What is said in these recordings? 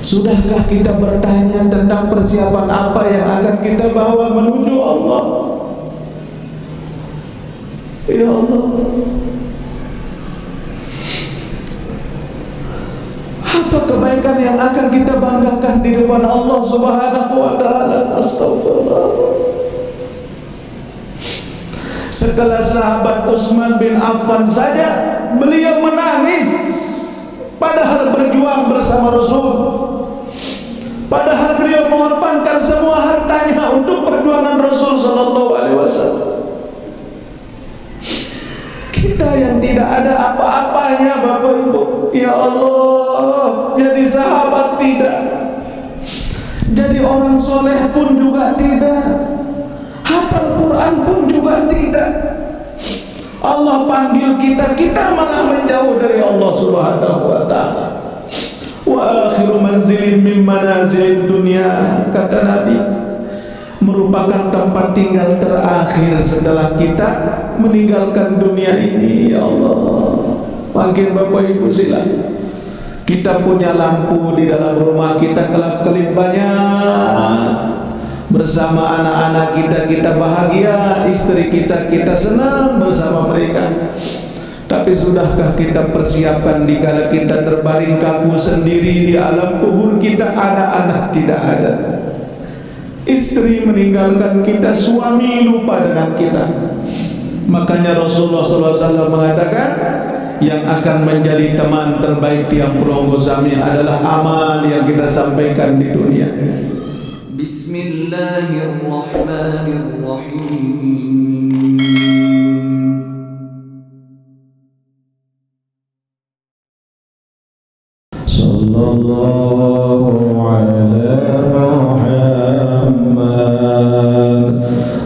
Sudahkah kita bertanya tentang persiapan apa yang akan kita bawa menuju Allah? Ya Allah, apa kebaikan yang akan kita banggakan di depan Allah Subhanahu wa ta'ala? Astagfirullah. Sekelas sahabat Utsman bin Affan saja, beliau menangis padahal berjuang bersama Rasul, padahal beliau mengorbankan semua hartanya untuk perjuangan Rasul sallallahu alaihi wasallam. Kita yang tidak ada apa-apanya, Bapak Ibu, ya Allah, jadi sahabat tidak, jadi orang soleh pun juga tidak, hafal Quran pun juga tidak. Allah panggil kita, kita malah menjauh dari Allah Subhanahu wa ta'ala. Wa akhiru manzilin min manazilid dunya, kata Nabi, merupakan tempat tinggal terakhir setelah kita meninggalkan dunia ini. Ya Allah, makin Bapak Ibu silakan. Kita punya lampu di dalam rumah kita, kelap-kelip banyak. Bersama anak-anak kita, kita bahagia, istri kita, kita senang bersama mereka. Tapi sudahkah kita persiapkan dikala kita terbaring kaku sendiri di alam kubur kita, anak-anak tidak ada, istri meninggalkan kita, suami lupa dengan kita. Makanya Rasulullah SAW mengatakan, yang akan menjadi teman terbaik tiang pelonggo sami adalah amal yang kita sampaikan di dunia. Bismillahirrahmanirrahim. Sallallahu ala Muhammad,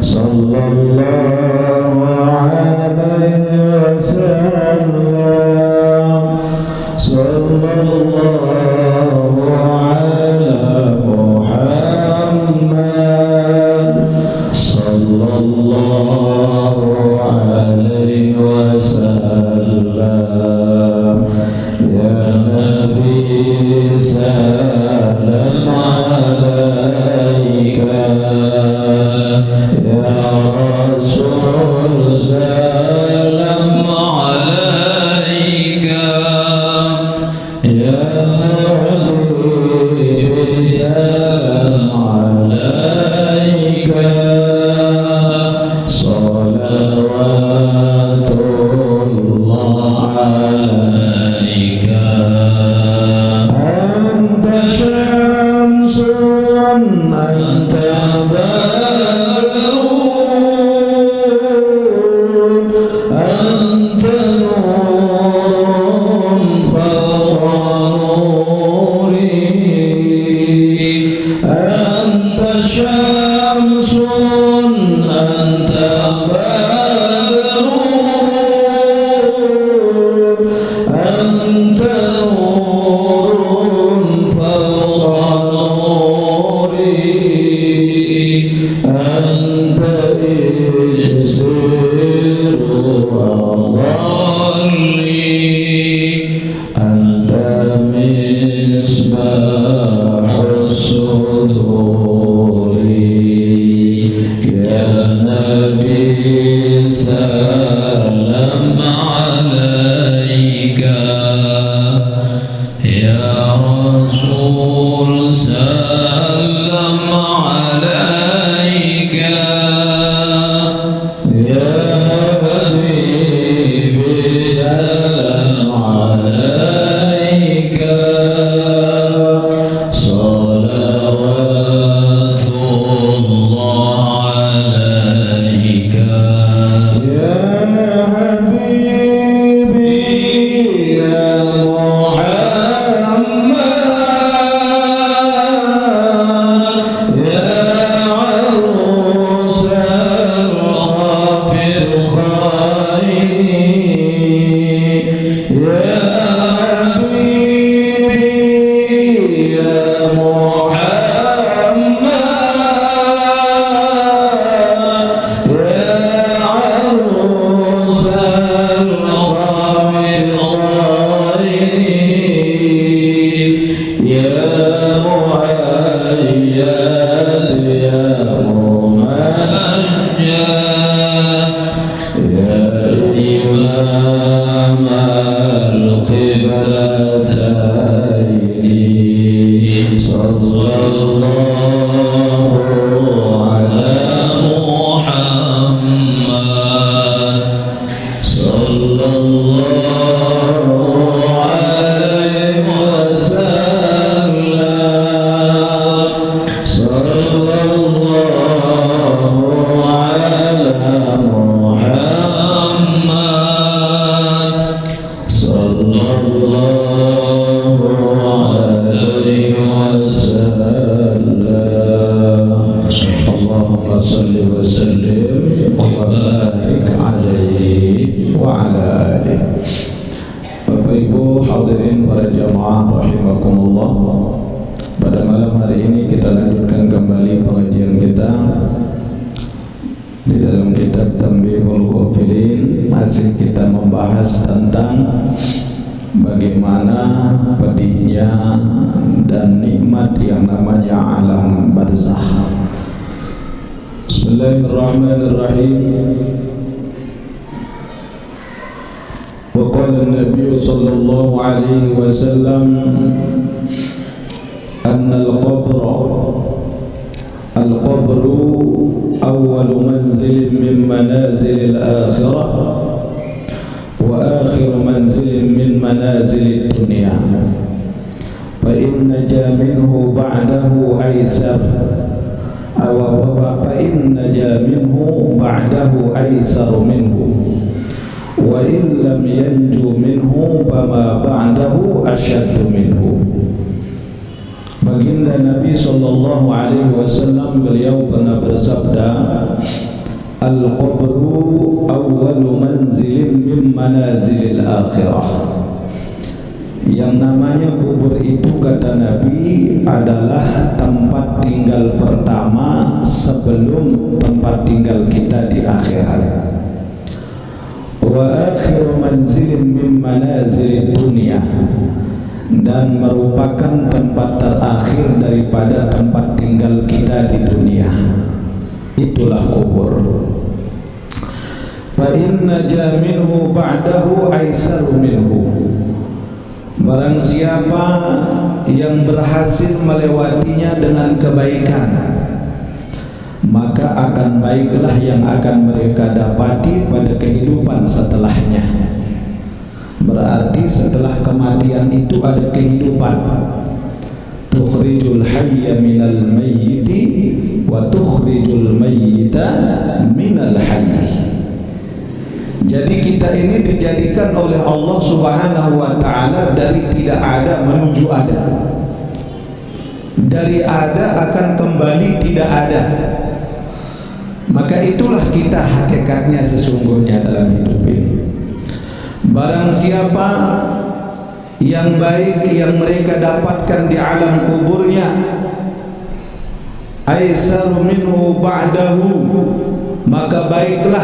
sallallahu alaihi wasallam, sallallahu ala Muhammad, sallallahu alaihi wasallam. Ya Nabi salam alaika, ya Rasul salam alaika, ya Habib salam alaika, salawatullah alaika. Anta syamsun, anta badrun, anta nurun fawqa nuri. Anta syamsun, anta badrun, anta nurun fawqa nuri. Anta isiru wa dhalli, anta misbahus suduri. Ya Nabi salam alaika, ya Rasul salam alaika, ya Habib salam alaika. القبلتين صلى الله على محمد صلى الله عليه وسلم صلى الله على محمد صلى الله عليه وسلم اللهم صل وسلم وبارك عليه وعلى آله. Bapak Ibu hadirin para jamaah rahimakumullah, pada malam hari ini kita lanjutkan kembali pengajian kita di dalam kitab Tanbihul Ghafilin. Masih kita membahas tentang bagaimana pedihnya dan nikmat yang namanya alam barzakh. Bismillahirrahmanirrahim. Wa qala an-nabiy sallallahu alaihi wasallam anna al-qabru awwal manzil min manazil al-akhirah wa akhir manzil min manazil ad-dunya fa inna ja minhu ba'dahu aysar fa inna ja minhu ba'dahu aysar minhu wa in lam yanju minhu fama ba'dahu ashaddu minhu. Baginda Nabi sallallahu alaihi wasallam beliau pernah bersabda, al-qabru awwalu manzilin min manazilil akhirah. Yang namanya kubur itu kata Nabi adalah tempat tinggal pertama sebelum tempat tinggal kita di akhirat. Wa akhiru manzilin min manazilid dunya, dan merupakan tempat terakhir daripada tempat tinggal kita di dunia. Itulah kubur. Fa inna ja minhu ba'dahu aisaru minhu. Barang siapa yang berhasil melewatinya dengan kebaikan, maka akan baiklah yang akan mereka dapati pada kehidupan setelahnya. Berarti setelah kematian itu ada kehidupan. Tukhrijul hayya minal mayyiti wa tukhrijul mayyita minal hayy. Jadi kita ini dijadikan oleh Allah Subhanahu wa taala dari tidak ada menuju ada. Dari ada akan kembali tidak ada. Maka itulah kita hakikatnya sesungguhnya dalam hidup ini. Barang siapa yang baik yang mereka dapatkan di alam kuburnya, aisaru minhu ba'dahu, maka baiklah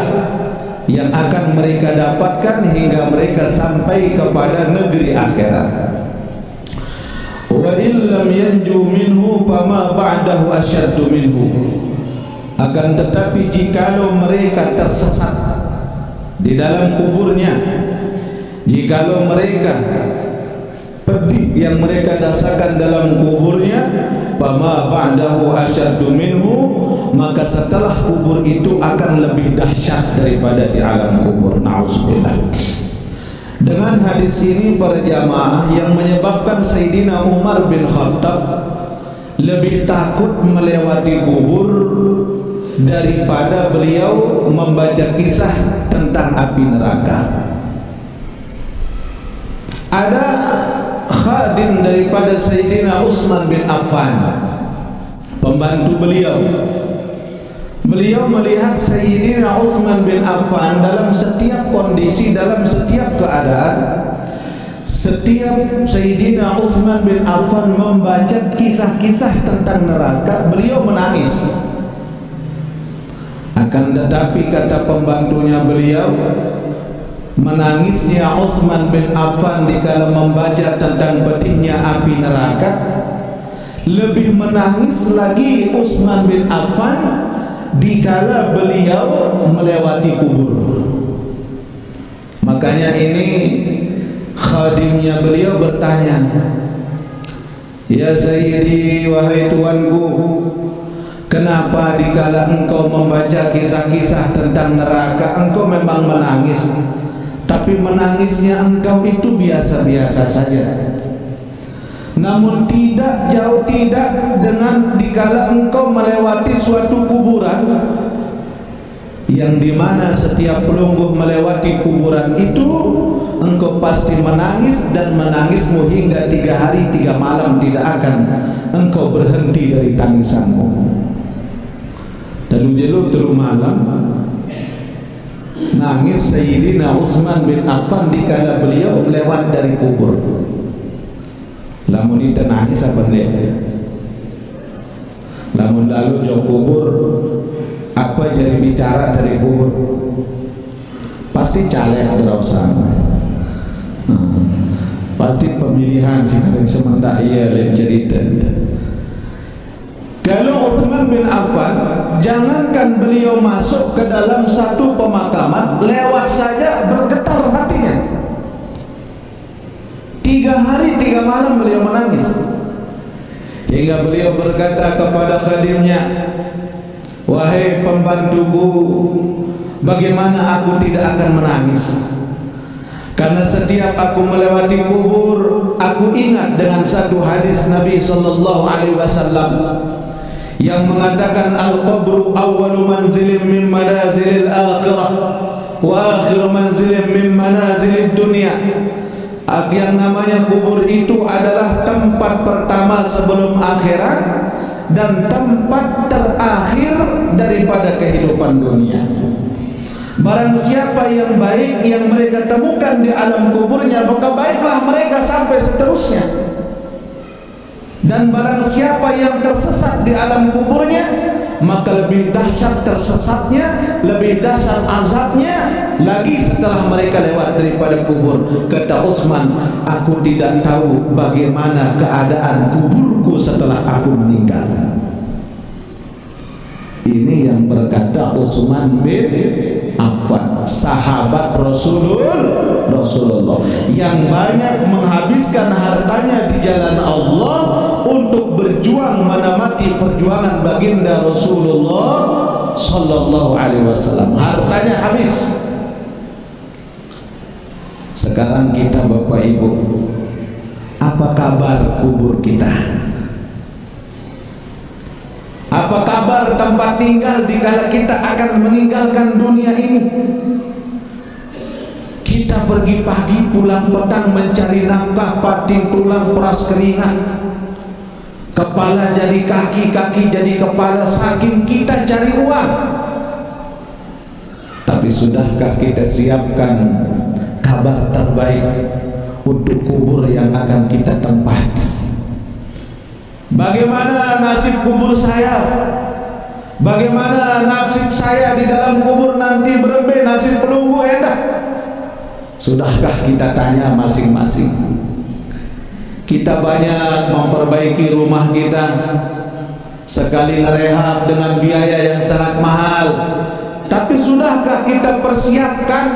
yang akan mereka dapatkan hingga mereka sampai kepada negeri akhirat. Wa illam yanju minhu fama ba'dahu asyaddu minhu. Akan tetapi jikalau mereka tersesat di dalam kuburnya, jikalau mereka pedih yang mereka rasakan dalam kuburnya, fama ba'dahu asyaddu minhu, maka setelah kubur itu akan lebih dahsyat daripada di alam kubur. Na'udzubillah. Dengan hadis ini para jamaah, yang menyebabkan Sayyidina Umar bin Khattab lebih takut melewati kubur daripada beliau membaca kisah tentang api neraka. Ada khadim daripada Sayyidina Utsman bin Affan, pembantu beliau. Beliau melihat Sayyidina Utsman bin Affan dalam setiap kondisi, dalam setiap keadaan, setiap Sayyidina Utsman bin Affan membaca kisah-kisah tentang neraka, beliau menangis. Akan tetapi kata pembantunya beliau, menangisnya Utsman bin Affan dikala membaca tentang pedihnya api neraka, lebih menangis lagi Utsman bin Affan dikala beliau melewati kubur. Makanya ini khadimnya beliau bertanya, "Ya Sayyidi, wahai tuanku, kenapa dikala engkau membaca kisah-kisah tentang neraka engkau memang menangis, tapi menangisnya engkau itu biasa-biasa saja. Namun jauh tidak dengan dikala engkau melewati suatu kuburan yang dimana setiap pelungguh melewati kuburan itu engkau pasti menangis, dan menangismu hingga 3 hari 3 malam tidak akan engkau berhenti dari tangisanmu." Telu telu malam nangis Sayyidina Utsman bin Affan dikala beliau lewat dari kubur. Lamun itu nangis apa enggak? Lamun lalu jauh kubur, apa jadi bicara dari kubur? Pasti caleg terusan. Pasti pemilihan sekarang sementara ia cerita. Kalau Utsman bin Affan, jangankan beliau masuk ke dalam satu pemakaman, lewat saja bergetar hatinya. 3 hari 3 malam beliau menangis, hingga beliau berkata kepada khadimnya, "Wahai pembantuku, bagaimana aku tidak akan menangis? Karena setiap aku melewati kubur, aku ingat dengan satu hadis Nabi sallallahu alaihi wasallam yang mengatakan, al-qabru awwalu manzilin min manazilil akhirah wa akhiru manzilin min manazilid dunya." Yang namanya kubur itu adalah tempat pertama sebelum akhirat dan tempat terakhir daripada kehidupan dunia. Barang siapa yang baik yang mereka temukan di alam kuburnya, maka baiklah mereka sampai seterusnya. Dan barang siapa yang tersesat di alam kuburnya, maka lebih dahsyat tersesatnya, lebih dahsyat azabnya lagi setelah mereka lewat daripada kubur. Kata Utsman, "Aku tidak tahu bagaimana keadaan kuburku setelah aku meninggal." Ini yang berkata Utsman bin Affan, sahabat Rasulullah yang banyak menghabiskan hartanya di jalan Allah untuk berjuang menamati perjuangan baginda Rasulullah sallallahu alaihi wasallam. Hartanya habis. Sekarang kita Bapak Ibu, apa kabar kubur kita? Apa kabar tempat tinggal dikala kita akan meninggalkan dunia ini? Kita pergi pagi pulang petang mencari nafkah, pating tulang peras keringat, kepala jadi kaki, kaki jadi kepala, saking kita cari uang. Tapi sudahkah kita siapkan kabar terbaik untuk kubur yang akan kita tempati? Bagaimana nasib kubur saya? Bagaimana nasib saya di dalam kubur nanti? Berembe nasib pelunggu endah. Sudahkah kita tanya masing-masing? Kita banyak memperbaiki rumah kita, sekali ngerehab dengan biaya yang sangat mahal. Tapi sudahkah kita persiapkan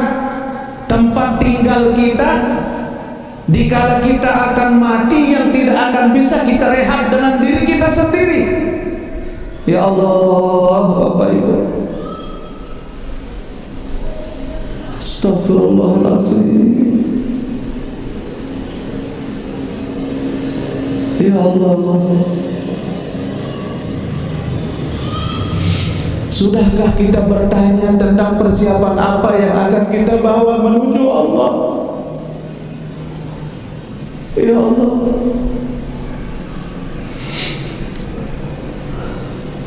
tempat tinggal kita dikala kita akan mati yang tidak akan bisa kita rehab dengan diri kita sendiri? Ya Allah, Bapak Ibu, Astagfirullahaladzim. Ya Allah, sudahkah kita bertanya tentang persiapan apa yang akan kita bawa menuju Allah? Ya Allah,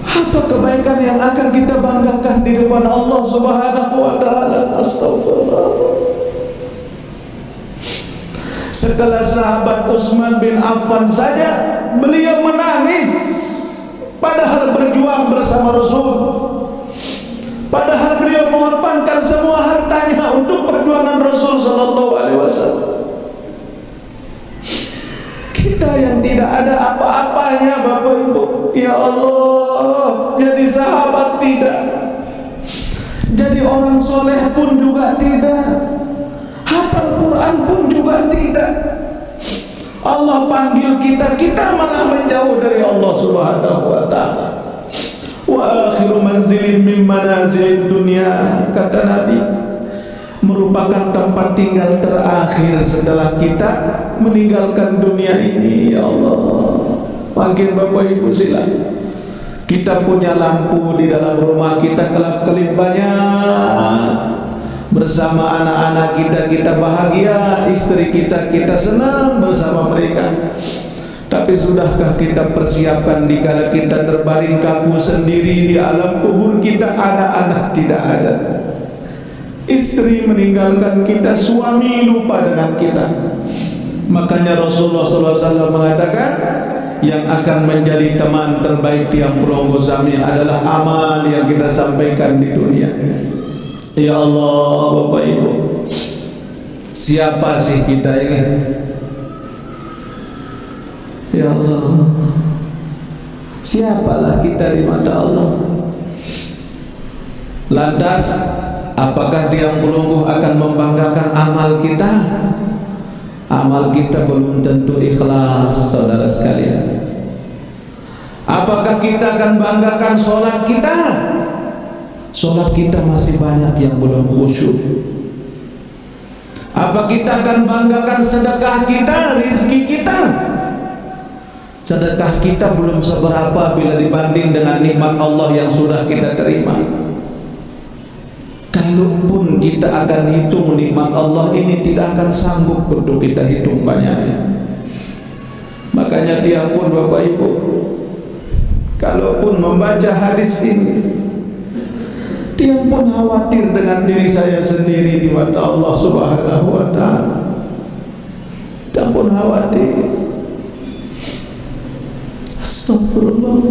apa kebaikan yang akan kita banggakan di depan Allah Subhanahu wa ta'ala? Astagfirullah. Setelah sahabat Utsman bin Affan saja beliau menangis, padahal berjuang bersama Rasul, padahal beliau mengorbankan semua hartanya untuk perjuangan Rasul sallallahu alaihi wasallam. Kita yang tidak ada apa-apanya Bapak Ibu, ya Allah, jadi sahabat tidak, jadi orang soleh pun juga tidak, hafal Al-Quran pun juga tidak. Allah panggil kita, kita malah menjauh dari Allah Subhanahu wa ta'ala. Wa akhiru manzilin min manazilid dunya, kata Nabi, merupakan tempat tinggal terakhir setelah kita meninggalkan dunia ini. Ya Allah, makin Bapak Ibu sila, kita punya lampu di dalam rumah kita kelap-kelip banyak, bersama anak-anak kita, kita bahagia, istri kita, kita senang bersama mereka. Tapi sudahkah kita persiapkan dikala kita terbaring kaku sendiri di alam kubur kita, anak-anak tidak ada, istri meninggalkan kita, suami lupa dengan kita. Makanya Rasulullah SAW mengatakan, yang akan menjadi teman terbaik tiang pelonggo sami adalah amal yang kita sampaikan di dunia. Ya Allah, Bapak Ibu, siapa sih kita ini? Ya Allah, siapalah kita di mata Allah? Lantas, apakah tiang pelunggu akan membanggakan amal kita? Amal kita belum tentu ikhlas, saudara sekalian. Apakah kita akan banggakan sholat kita? Sholat kita masih banyak yang belum khusyuk. Apa kita akan banggakan sedekah kita, rizki kita? Sedekah kita belum seberapa bila dibanding dengan nikmat Allah yang sudah kita terima. Kalaupun kita akan hitung nikmat Allah ini, tidak akan sanggup untuk kita hitung banyaknya. Makanya tiap pun Bapak Ibu, kalaupun membaca hadis ini, dia pun khawatir dengan diri saya sendiri di mata Allah Subhanahu wa ta'ala. Dia pun khawatir. Astagfirullah.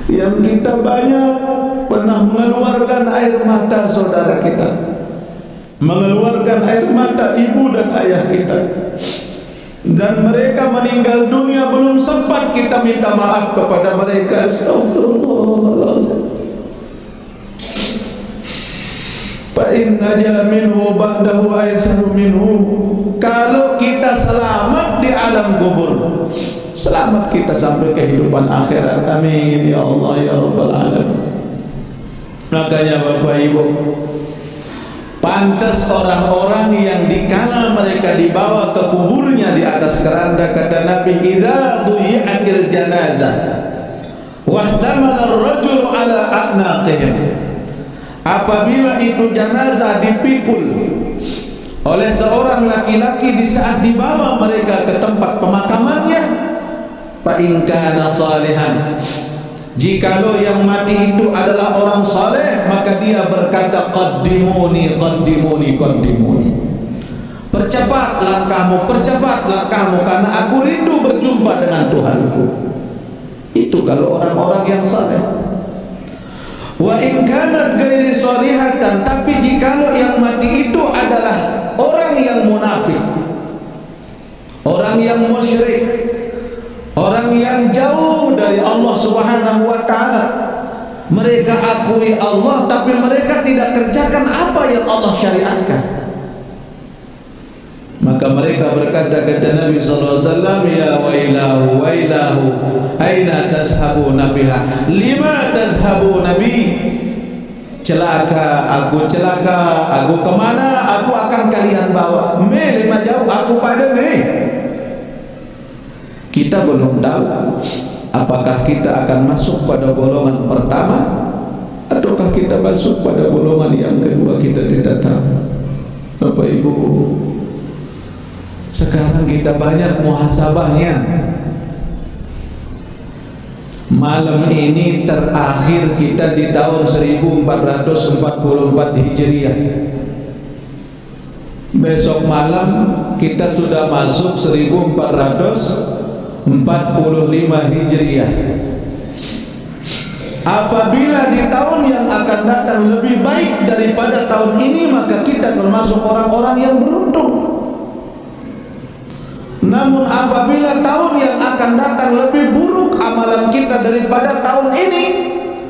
Yang kita banyak pernah mengeluarkan air mata saudara kita, mengeluarkan air mata ibu dan ayah kita, dan mereka meninggal dunia belum sempat kita minta maaf kepada mereka. Astagfirullahaladzim. Fa inna ja minhu ba'dahu aisaru minhu. Kalau kita selamat di alam kubur, selamat kita sampai kehidupan akhirat. Amin ya Allah ya Rabbal alamin. Makanya Bapak Ibu, pantas orang-orang yang dikala mereka dibawa ke kuburnya di atas keranda, kata Nabi, idza duyi'atil janazah wahtamala ar-rajul ala a'naqihim, apabila itu janazah dipikul oleh seorang laki-laki di saat dibawa mereka ke tempat pemakamannya, fa in kana salihan, jikalau yang mati itu adalah orang saleh, maka dia berkata, qaddimuni, qaddimuni, qaddimuni, percepat langkahmu, karena aku rindu berjumpa dengan Tuhanku. Itu kalau orang-orang yang saleh. Wa in kanat ghairi salihatan, tapi jikalau yang mati itu adalah orang yang munafik, orang yang musyrik, orang yang jauh dari Allah Subhanahu wa ta'ala, mereka akui Allah tapi mereka tidak kerjakan apa yang Allah syariatkan, maka mereka berkata, kata Nabi SAW, ya wailahu wailahu aina tazhabuna biha, lima tazhabuna bi, celaka, aku kemana aku akan kalian bawa, lima jauh aku pada nih. Kita belum tahu apakah kita akan masuk pada golongan pertama ataukah kita masuk pada golongan yang kedua, kita tidak tahu. Bapak Ibu, sekarang kita banyak muhasabahnya. Malam ini terakhir kita di tahun 1444 Hijriah. Besok malam kita sudah masuk 1445 Hijriah. Apabila di tahun yang akan datang lebih baik daripada tahun ini, maka kita termasuk orang-orang yang beruntung. Namun apabila tahun yang akan datang lebih buruk amalan kita daripada tahun ini,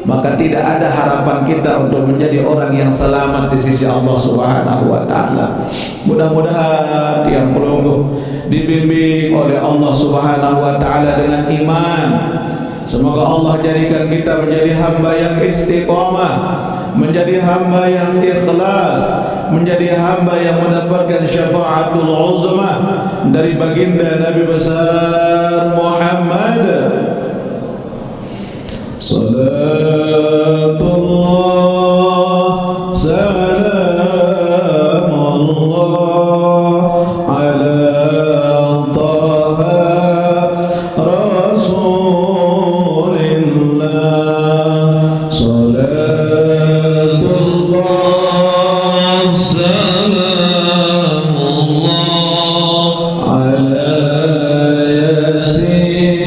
maka tidak ada harapan kita untuk menjadi orang yang selamat di sisi Allah Subhanahu wa taala. Mudah-mudahan tiang pelungguh dibimbing oleh Allah Subhanahu wa taala dengan iman. Semoga Allah jadikan kita menjadi hamba yang istiqamah, menjadi hamba yang ikhlas, menjadi hamba yang mendapatkan syafaatul uzma dari baginda Nabi besar Muhammad. Salatullah salamullah ala taha rasulillah. Salatullah salamullah ala yasin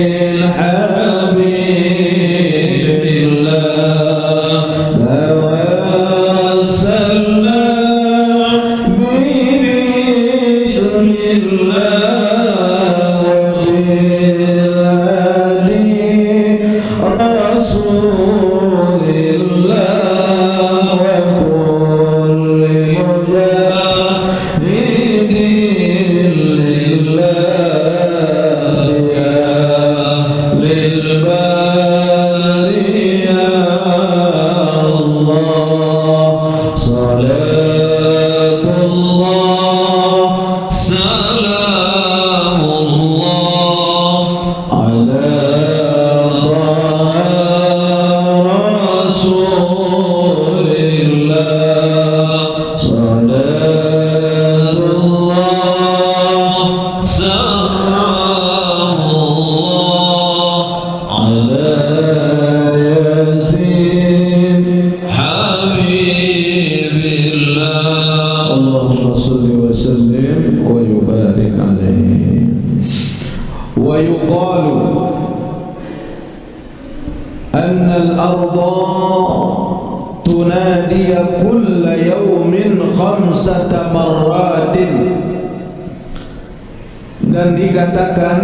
dan dikatakan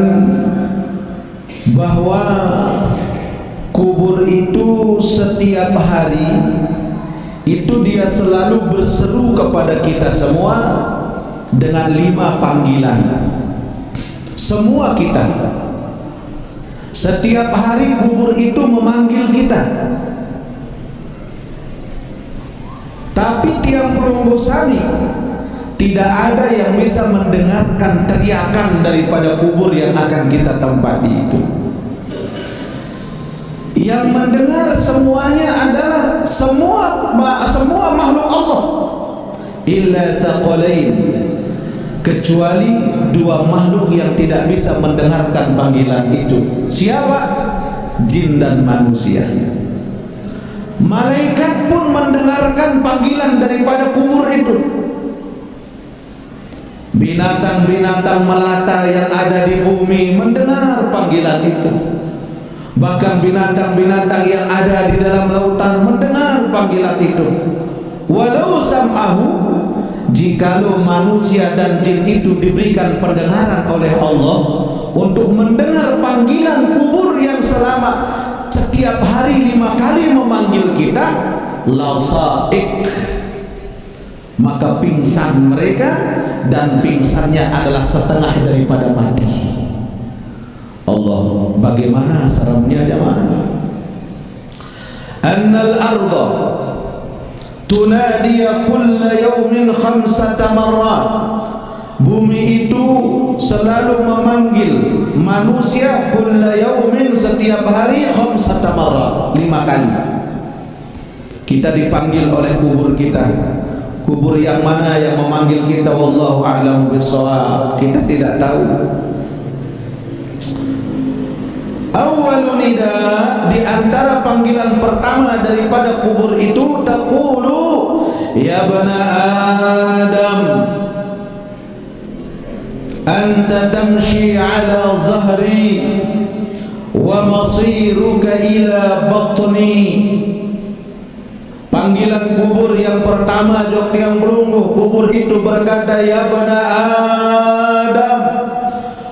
bahwa kubur itu setiap hari itu dia selalu berseru kepada kita semua dengan 5 panggilan. Semua kita setiap hari kubur itu memanggil kita. Tapi tiang pelungguh sami tidak ada yang bisa mendengarkan teriakan daripada kubur yang akan kita tempati itu. Yang mendengar semuanya adalah semua makhluk Allah, illa taqalain, kecuali 2 makhluk yang tidak bisa mendengarkan panggilan itu. Siapa? Jin dan manusia. Malaikat pun mendengarkan panggilan daripada kubur itu. Binatang-binatang melata yang ada di bumi mendengar panggilan itu. Bahkan binatang-binatang yang ada di dalam lautan mendengar panggilan itu. Walau sam'ahu, jikalau manusia dan jin itu diberikan pendengaran oleh Allah untuk mendengar panggilan kubur yang selama setiap hari 5 kali memanggil kita, lasaik, maka pingsan mereka, dan pingsannya adalah setengah daripada mati. Allah, bagaimana seramnya jemaah? Annal arda tunadi kulla yawmin 5 marrat. Bumi itu selalu memanggil manusia kulla yawmin, setiap hari 5 marrat, 5 kali. Kita dipanggil oleh kubur kita. Kubur yang mana yang memanggil kita? Wallahu a'lam bishawab. Kita tidak tahu. Awwalun nida, di antara panggilan pertama daripada kubur itu, taqulu ya bana Adam anta tamshi ala zahri wa masiruka ila batni. Panggilan kubur yang pertama jok tiang pelungguh, kubur itu berkata, ya bana Adam,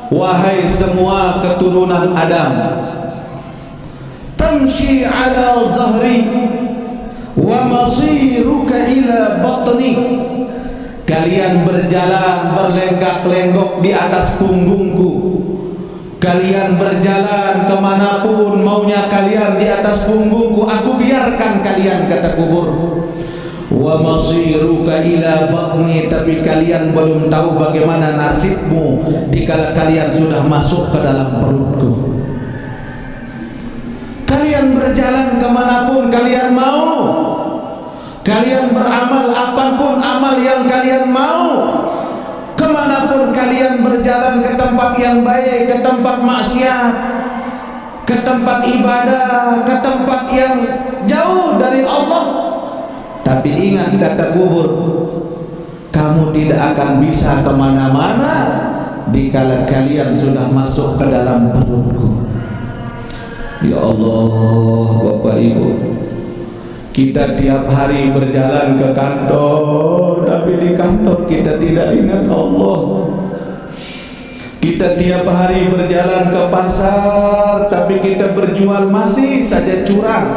wahai semua keturunan Adam, tamshi ala zahri wa masiruka ila batni. Kalian berjalan berlenggak-lenggok di atas punggungku. Kalian berjalan kemanapun maunya kalian di atas punggungku, aku biarkan kalian, kata kubur. Wa masiruka ila batni, tapi kalian belum tahu bagaimana nasibmu dikala kalian sudah masuk ke dalam perutku. Kalian berjalan kemanapun kalian mau, kalian beramal apapun amal yang kalian mau, kemanapun kalian berjalan, ke tempat yang baik, ke tempat maksiat, ke tempat ibadah, ke tempat yang jauh dari Allah. Tapi ingat, kata kubur, kamu tidak akan bisa kemana-mana dikala kalian sudah masuk ke dalam perutku. Ya Allah, Bapak Ibu, kita tiap hari berjalan ke kantor, tapi di kantor kita tidak ingat Allah. Kita tiap hari berjalan ke pasar, tapi kita berjual masih saja curang.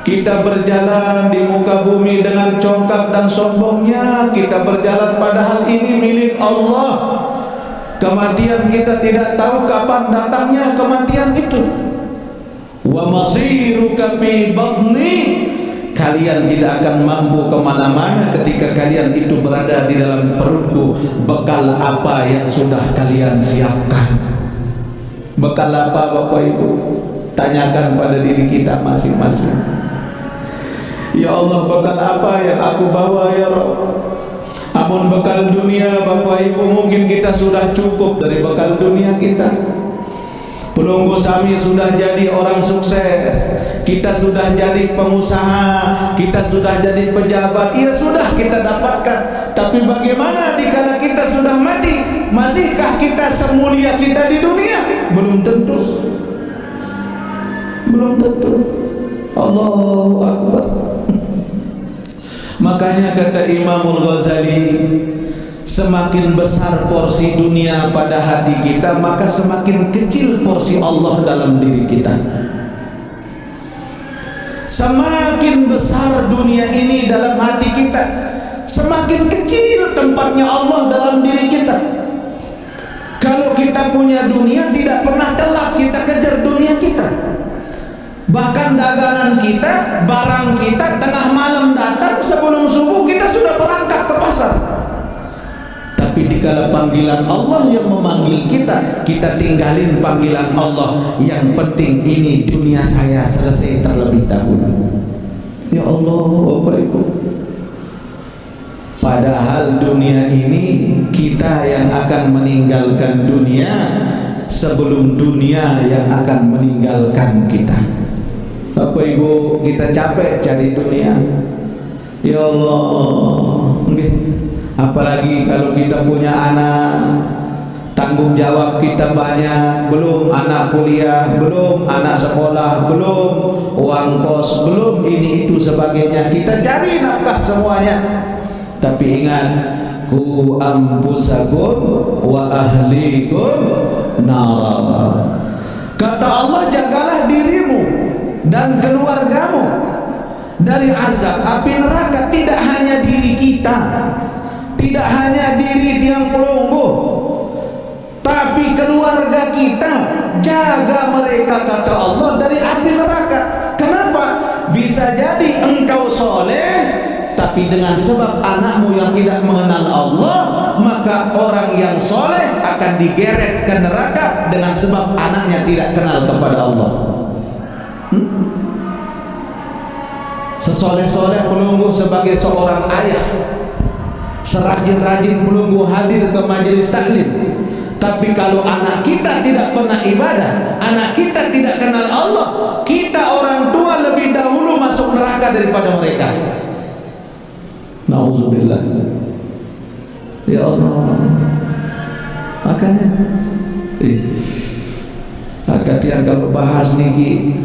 Kita berjalan di muka bumi dengan congkak dan sombongnya. Kita berjalan padahal ini milik Allah. Kematian kita tidak tahu kapan datangnya kematian itu. Wa masiruka fi batni, kalian tidak akan mampu kemana-mana ketika kalian itu berada di dalam perutku. Bekal apa yang sudah kalian siapkan? Bekal apa, Bapak Ibu? Tanyakan pada diri kita masing-masing. Ya Allah, bekal apa yang aku bawa ya Rabb? Amun bekal dunia, Bapak Ibu, mungkin kita sudah cukup dari bekal dunia kita. Pelunggu Sami sudah jadi orang sukses, kita sudah jadi pengusaha, kita sudah jadi pejabat, ya sudah kita dapatkan. Tapi bagaimana dikala kita sudah mati? Masihkah kita semulia kita di dunia? Belum tentu. Belum tentu. Allahu Akbar. Makanya kata Imamul Ghazali, semakin besar porsi dunia pada hati kita, maka semakin kecil porsi Allah dalam diri kita. Semakin besar dunia ini dalam hati kita, semakin kecil tempatnya Allah dalam diri kita. Kalau kita punya dunia, tidak pernah telak kita kejar dunia kita. Bahkan dagangan kita, barang kita, tengah malam datang, sebelum subuh kita sudah berangkat ke pasar. Tapi dikala panggilan Allah yang memanggil kita, kita tinggalin panggilan Allah. Yang penting ini dunia saya selesai terlebih dahulu. Ya Allah, Bapak Ibu, padahal dunia ini kita yang akan meninggalkan dunia sebelum dunia yang akan meninggalkan kita. Bapak Ibu, kita capek cari dunia. Ya Allah, apalagi kalau kita punya anak, tanggung jawab kita banyak, belum anak kuliah, belum anak sekolah, belum uang kos, belum ini itu sebagainya. Kita cari nafkah semuanya. Tapi ingat, ku ampusakum wa ahlikum nara. Kata Allah, jagalah dirimu dan keluargamu dari azab api neraka. Tidak hanya diri kita, tidak hanya diri tiang pelunggu, tapi keluarga kita, jaga mereka, kata Allah, dari api neraka. Kenapa? Bisa jadi engkau soleh, tapi dengan sebab anakmu yang tidak mengenal Allah, maka orang yang soleh akan digeret ke neraka dengan sebab anaknya tidak kenal kepada Allah. Sesoleh-soleh pelunggu sebagai seorang ayah, serajin-rajin pelunggu hadir ke majelis taklim, tapi kalau anak kita tidak pernah ibadah, anak kita tidak kenal Allah, kita orang tua lebih dahulu masuk neraka daripada mereka. Nauzubillah. Ya Allah, makanya akadian kalau bahas niki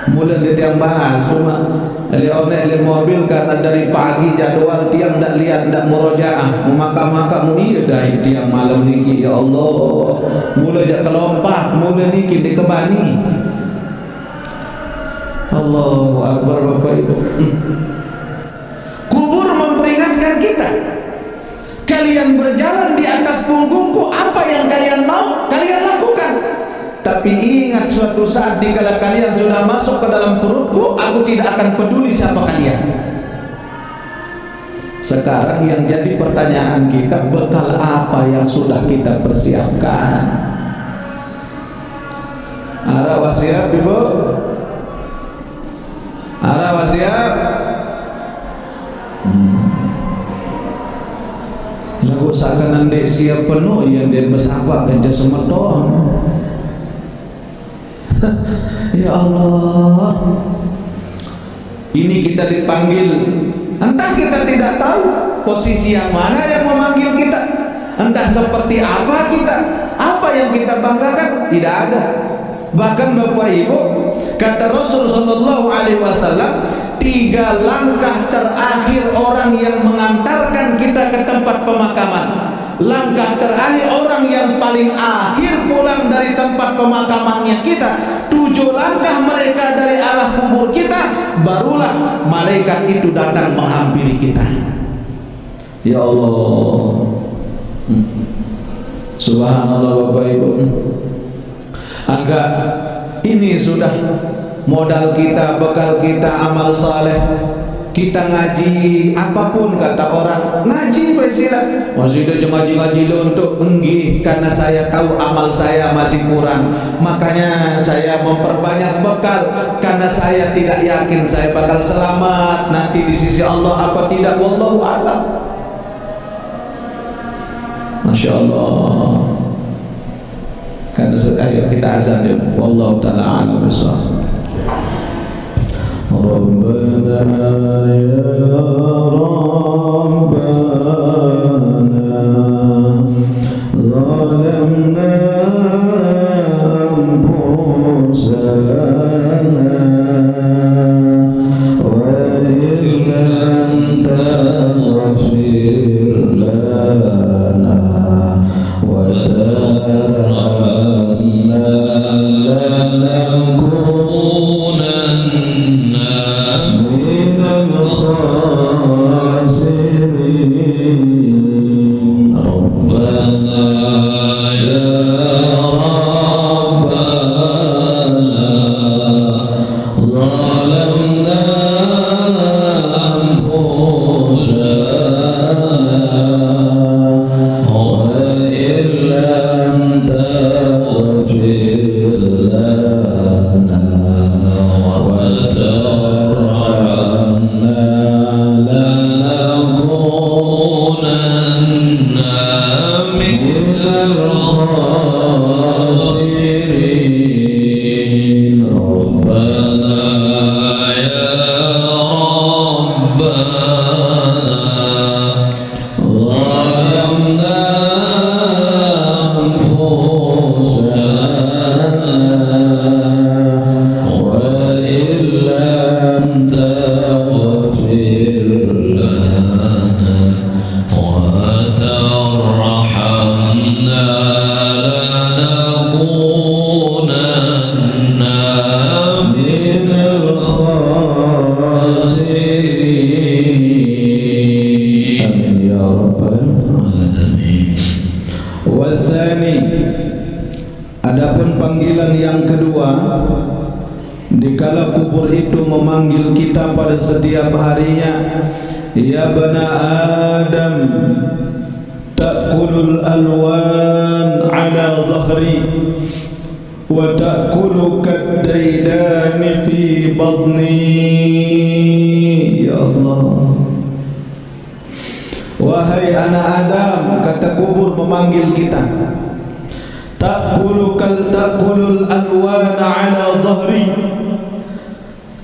mulai dia yang bahas cuma oleh mobil karena dari pagi jadwal tiang tak lihat, tak murojaah, maka iya dari tiang malam niki. Ya Allah, mulai jak kelompat, mulai niki di kebani Allahu Akbar Bapak Ibu. Kubur memperingatkan kita, kalian berjalan di atas punggungku, apa yang kalian mau kalian lakukan. Tapi ingat, suatu saat dikala kalian sudah masuk ke dalam perutku, aku tidak akan peduli siapa kalian. Sekarang yang jadi pertanyaan kita, bekal apa yang sudah kita persiapkan? Ara wasiat Ibu, ara wasiat. Lagu sakanan dek siap penuh yang dia bersahabat kerja semeton. Ya Allah, ini kita dipanggil, entah kita tidak tahu posisi yang mana yang memanggil kita, entah seperti apa kita, apa yang kita banggakan, tidak ada. Bahkan Bapak Ibu, kata Rasul sallallahu alaihi wasallam, 3 langkah terakhir orang yang mengantarkan kita ke tempat pemakaman. Langkah terakhir orang yang paling akhir pulang dari tempat pemakamannya kita, 7 langkah mereka dari arah kubur kita, barulah malaikat itu datang menghampiri kita. Ya Allah, subhanallah Bapak Ibu. Anggap ini sudah modal kita, bekal kita, amal saleh. Kita ngaji apapun, kata orang ngaji besilah masih ada ngaji-ngaji untuk enggih, karena saya tahu amal saya masih kurang, makanya saya memperbanyak bekal, karena saya tidak yakin saya bakal selamat nanti di sisi Allah apa tidak, wallahu a'lam. Masya Allah. Karena ayo kita azan dulu, wallahu ta'ala a'lam bishawab. Rabbana ya Rabbana zalamna anfusana wa illam taghfir lana wa tarhamna Adapun panggilan yang kedua, dikala kubur itu memanggil kita pada setiap harinya, ya bana Adam, ta'kulul alwan ala dhahri wa ta'kulu kaddaidani fi batni. Ya Allah, wahai anak Adam, kata kubur memanggil kita, ta'kulul alwana ala dhahri,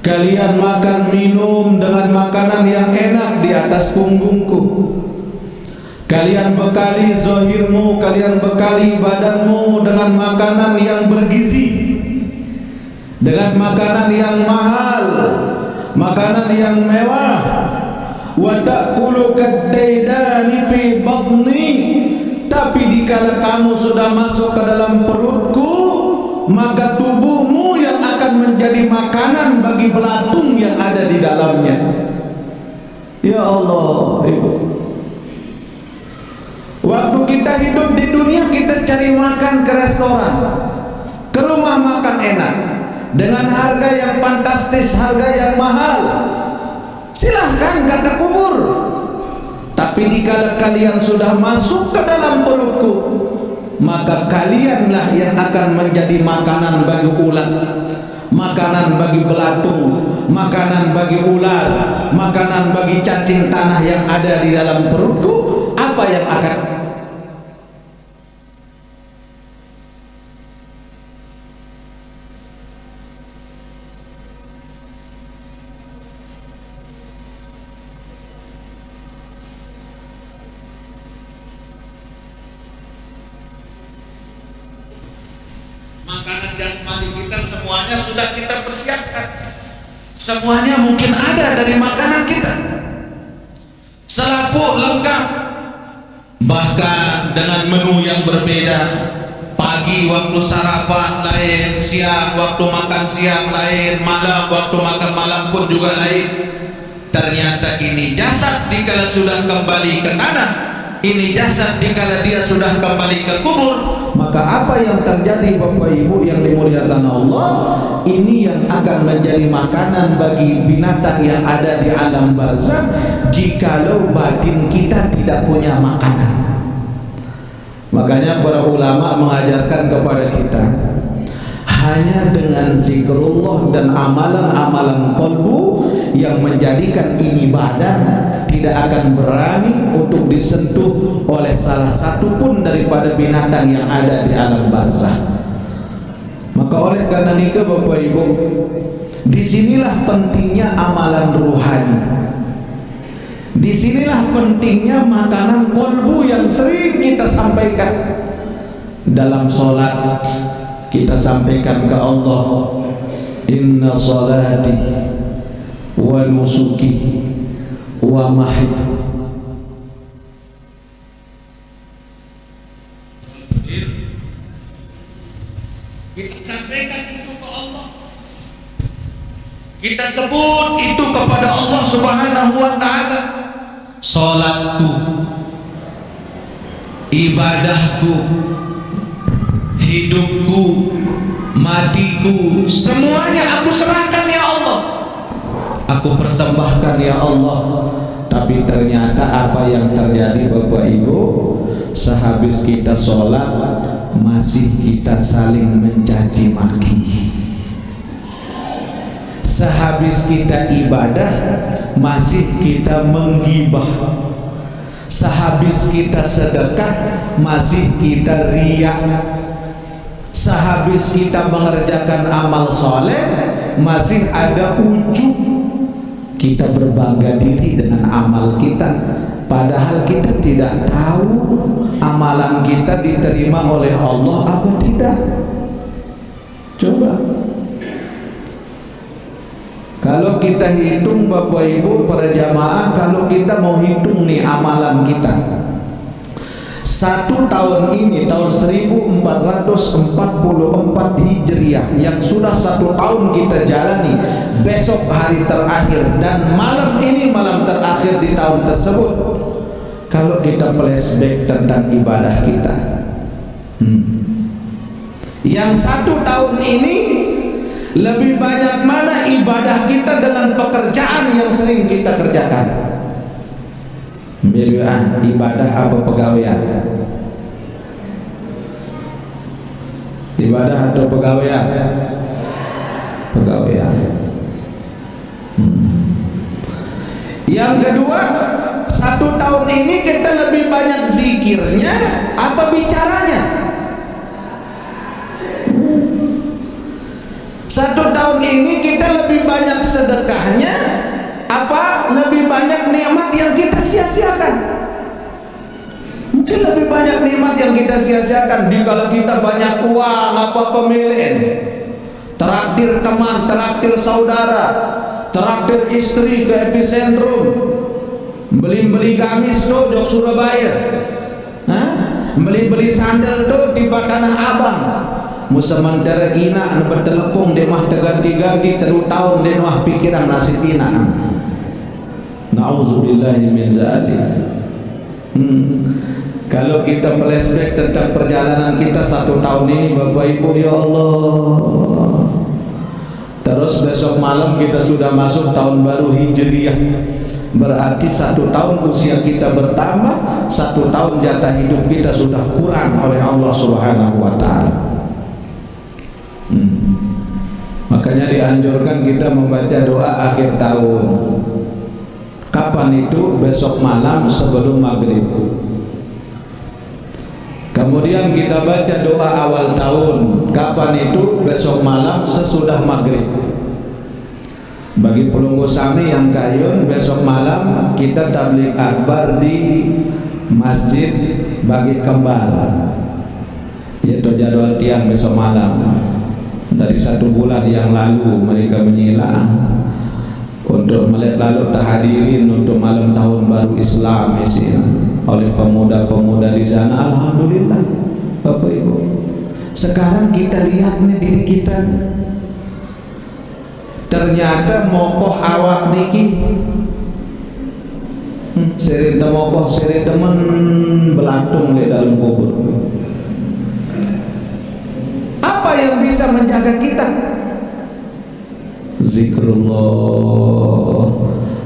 kalian makan minum dengan makanan yang enak di atas punggungku. Kalian bekali zahirmu, kalian bekali badanmu dengan makanan yang bergizi, dengan makanan yang mahal, makanan yang mewah. Wa ta'kulu kaddaidani fi batni, tapi dikala kamu sudah masuk ke dalam perutku, maka tubuhmu yang akan menjadi makanan bagi belatung yang ada di dalamnya. Ya Allah, Ibu. Waktu kita hidup di dunia, kita cari makan ke restoran, ke rumah makan enak, dengan harga yang fantastis, harga yang mahal. Silahkan kata kubur. Tapi dikala kalian sudah masuk ke dalam perutku, maka kalianlah yang akan menjadi makanan bagi ulat, makanan bagi belatung, makanan bagi ular, makanan bagi cacing tanah yang ada di dalam perutku. Apa yang akan makanan jasmani kita semuanya sudah kita persiapkan. Semuanya mungkin ada dari makanan kita. Selaput lengkap. Bahkan dengan menu yang berbeda. Pagi waktu sarapan lain, siang waktu makan siang lain, malam waktu makan malam pun juga lain. Ternyata ini jasad dikala sudah kembali ke tanah, ini jasad dikala dia sudah kembali ke kubur. Maka apa yang terjadi Bapak Ibu yang dimuliakan Allah, ini yang akan menjadi makanan bagi binatang yang ada di alam barzakh jikalau batin kita tidak punya makanan. Makanya para ulama mengajarkan kepada kita, hanya dengan zikrullah dan amalan-amalan qalbu yang menjadikan ini badan tidak akan berani untuk disentuh oleh salah satu pun daripada binatang yang ada di alam barzakh. Maka oleh karena itu Bapak Ibu, disinilah pentingnya amalan ruhani. Disinilah pentingnya makanan qalbu yang sering kita sampaikan dalam sholat. Kita sampaikan ke Allah, inna salati wa nusuki wa mahyi. Kita sampaikan itu ke Allah. Kita sebut itu kepada Allah Subhanahu wa ta'ala. Salatku, ibadahku, hidupku, matiku, semuanya aku serahkan ya Allah. Aku persembahkan ya Allah. Tapi ternyata apa yang terjadi Bapak Ibu, sehabis kita sholat masih kita saling mencaci maki. Sehabis kita ibadah masih kita menggibah. Sehabis kita sedekah masih kita riya. Sehabis kita mengerjakan amal soleh masih ada ujub. Kita berbangga diri dengan amal kita, padahal kita tidak tahu amalan kita diterima oleh Allah apa tidak. Coba kalau kita hitung Bapak Ibu para jamaah, kalau kita mau hitung nih amalan kita, satu tahun ini, tahun 1444 Hijriah yang sudah satu tahun kita jalani, besok hari terakhir dan malam ini malam terakhir di tahun tersebut. Kalau kita flashback tentang ibadah kita, yang satu tahun ini lebih banyak mana ibadah kita dengan pekerjaan yang sering kita kerjakan? Milihan ibadah apa pegawaian? Ibadah atau pegawaian? Pegawaian. Yang kedua, satu tahun ini kita lebih banyak zikirnya apa bicaranya? Satu tahun ini kita lebih banyak sedekahnya apa lebih banyak nikmat yang kita sia-siakan? Mungkin lebih banyak nikmat yang kita sia-siakan dikala kita banyak uang apa pemilihan, traktir teman, traktir saudara, traktir istri ke epicentrum, beli-beli gamis tuh di Surabaya, beli-beli sandal tuh di Tanah Abang, musamantara ina na bertelekung di mah teganti-ganti teru tahun di mah pikiran nasib ina. Nauzubillahi min zalik. Kalau kita flashback tentang perjalanan kita 1 tahun ini Bapak Ibu, ya Allah, terus besok malam kita sudah masuk tahun baru Hijriyah, berarti 1 tahun usia kita bertambah, 1 tahun jatah hidup kita sudah kurang oleh Allah Subhanahu wa Ta'ala. Makanya dianjurkan kita membaca doa akhir tahun. Kapan itu? Besok malam sebelum maghrib. Kemudian kita baca doa awal tahun. Kapan itu? Besok malam sesudah maghrib. Bagi pelunggu sami yang kayun, besok malam kita tabligh akbar di Masjid Bagi Kembar, yaitu jadwal tiang besok malam. Dari 1 bulan yang lalu mereka menyila untuk melihat lalu hadirin untuk malam tahun baru Islam isi oleh pemuda-pemuda di sana. Alhamdulillah Bapak Ibu, sekarang kita lihat nih diri kita, ternyata mokoh awak niki sering temokoh sering temen belantung di dalam kubur. Apa yang bisa menjaga kita? Zikrullah,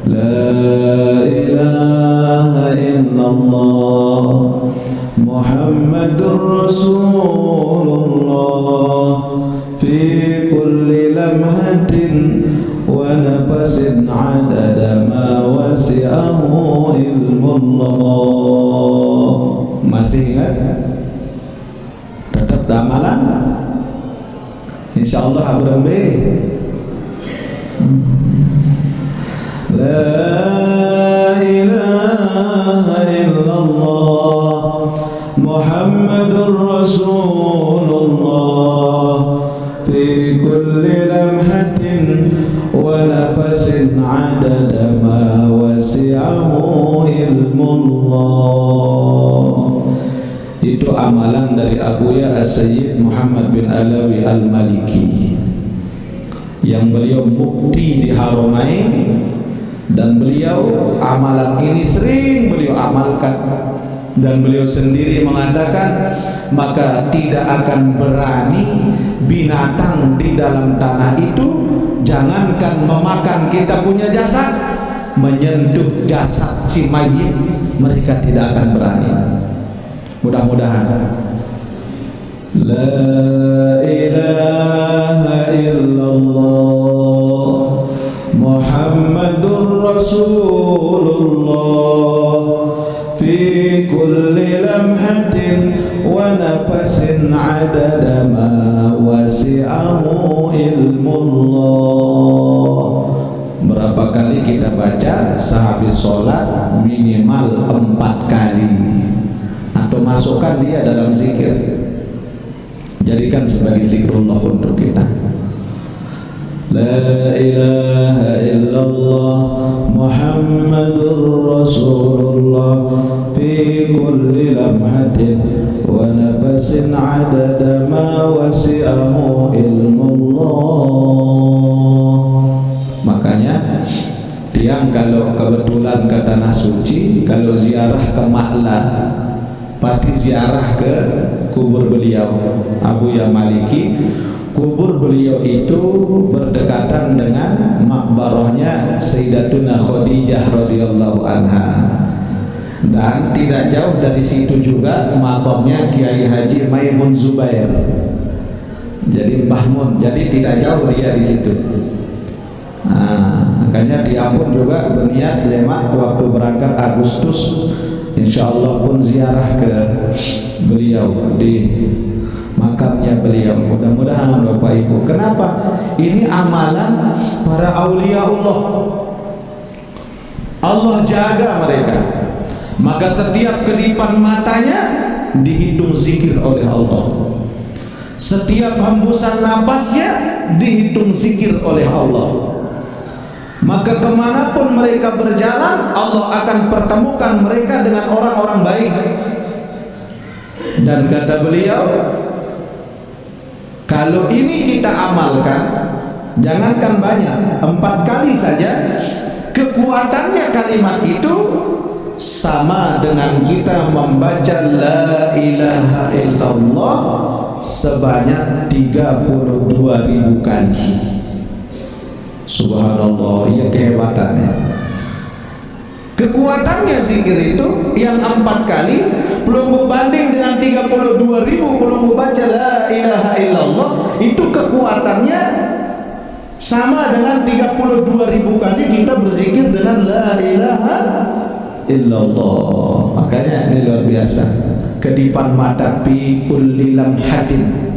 la ilaha illallah, Muhammadur Rasulullah, fi kulli lamhatin wa nafasin adada ma wasi'ahu ilmullah. Masih ingat? Tetap damalan? InsyaAllah abrambe. La ilaha illallah, Muhammadur Rasulullah, fi kulli lamhatin wa nafasin adada ma wasi'ahu ilmullah. Itu amalan dari Abuya As-Sayyid Muhammad bin Alawi Al-Maliki, yang beliau mukti di Haramain, dan beliau amalan ini sering beliau amalkan, dan beliau sendiri mengatakan, maka tidak akan berani binatang di dalam tanah itu, jangankan memakan kita punya jasad, menyentuh jasad si mayit mereka tidak akan berani. Mudah-mudahan la ilaha illallah, Muhammadur Rasulullah, fi kulli lamhatin wa nafasin adada ma wasi'ahu ilmullah. Berapa kali kita baca sehabis sholat? Minimal 4 kali. Atau masukkan dia dalam zikir, jadikan sebagai zikrullah untuk kita. La ilaha illallah, Muhammadur Rasulullah, fi kulli lamhatin wa nafasin adada ma wasi'ahu ilmullah. Makanya tiang kalau kebetulan ke tanah suci, kalau ziarah ke Ma'la, pasti ziarah ke kubur beliau Abuya Maliki. Kubur beliau itu berdekatan dengan makbarahnya Sayyidatuna Khadijah radhiyallahu anha, dan tidak jauh dari situ juga makamnya Kiai Haji Maimun Zubair. Jadi Mbah Mun, jadi tidak jauh dia di situ. Makanya dia pun juga berniat lewat waktu berangkat Agustus, insyaallah pun ziarah ke beliau di makamnya beliau. Mudah-mudahan Bapak Ibu. Kenapa? Ini amalan para aulia Allah. Allah jaga mereka. Maka setiap kedipan matanya dihitung zikir oleh Allah. Setiap hembusan napasnya dihitung zikir oleh Allah. Maka kemanapun mereka berjalan, Allah akan pertemukan mereka dengan orang-orang baik. Dan kata beliau, Kalau ini kita amalkan, jangankan banyak, 4 kali saja, kekuatannya kalimat itu sama dengan kita membaca la ilaha illallah sebanyak 32.000 kali. Subhanallah, ya kehebatannya. Kekuatannya zikir itu yang 4 kali belum berbanding dengan 32.000 belum membaca la ilaha illallah, itu kekuatannya sama dengan 32.000 kali kita berzikir dengan la ilaha illallah. Makanya ini luar biasa. Kedipan mata fi kulli lamhatin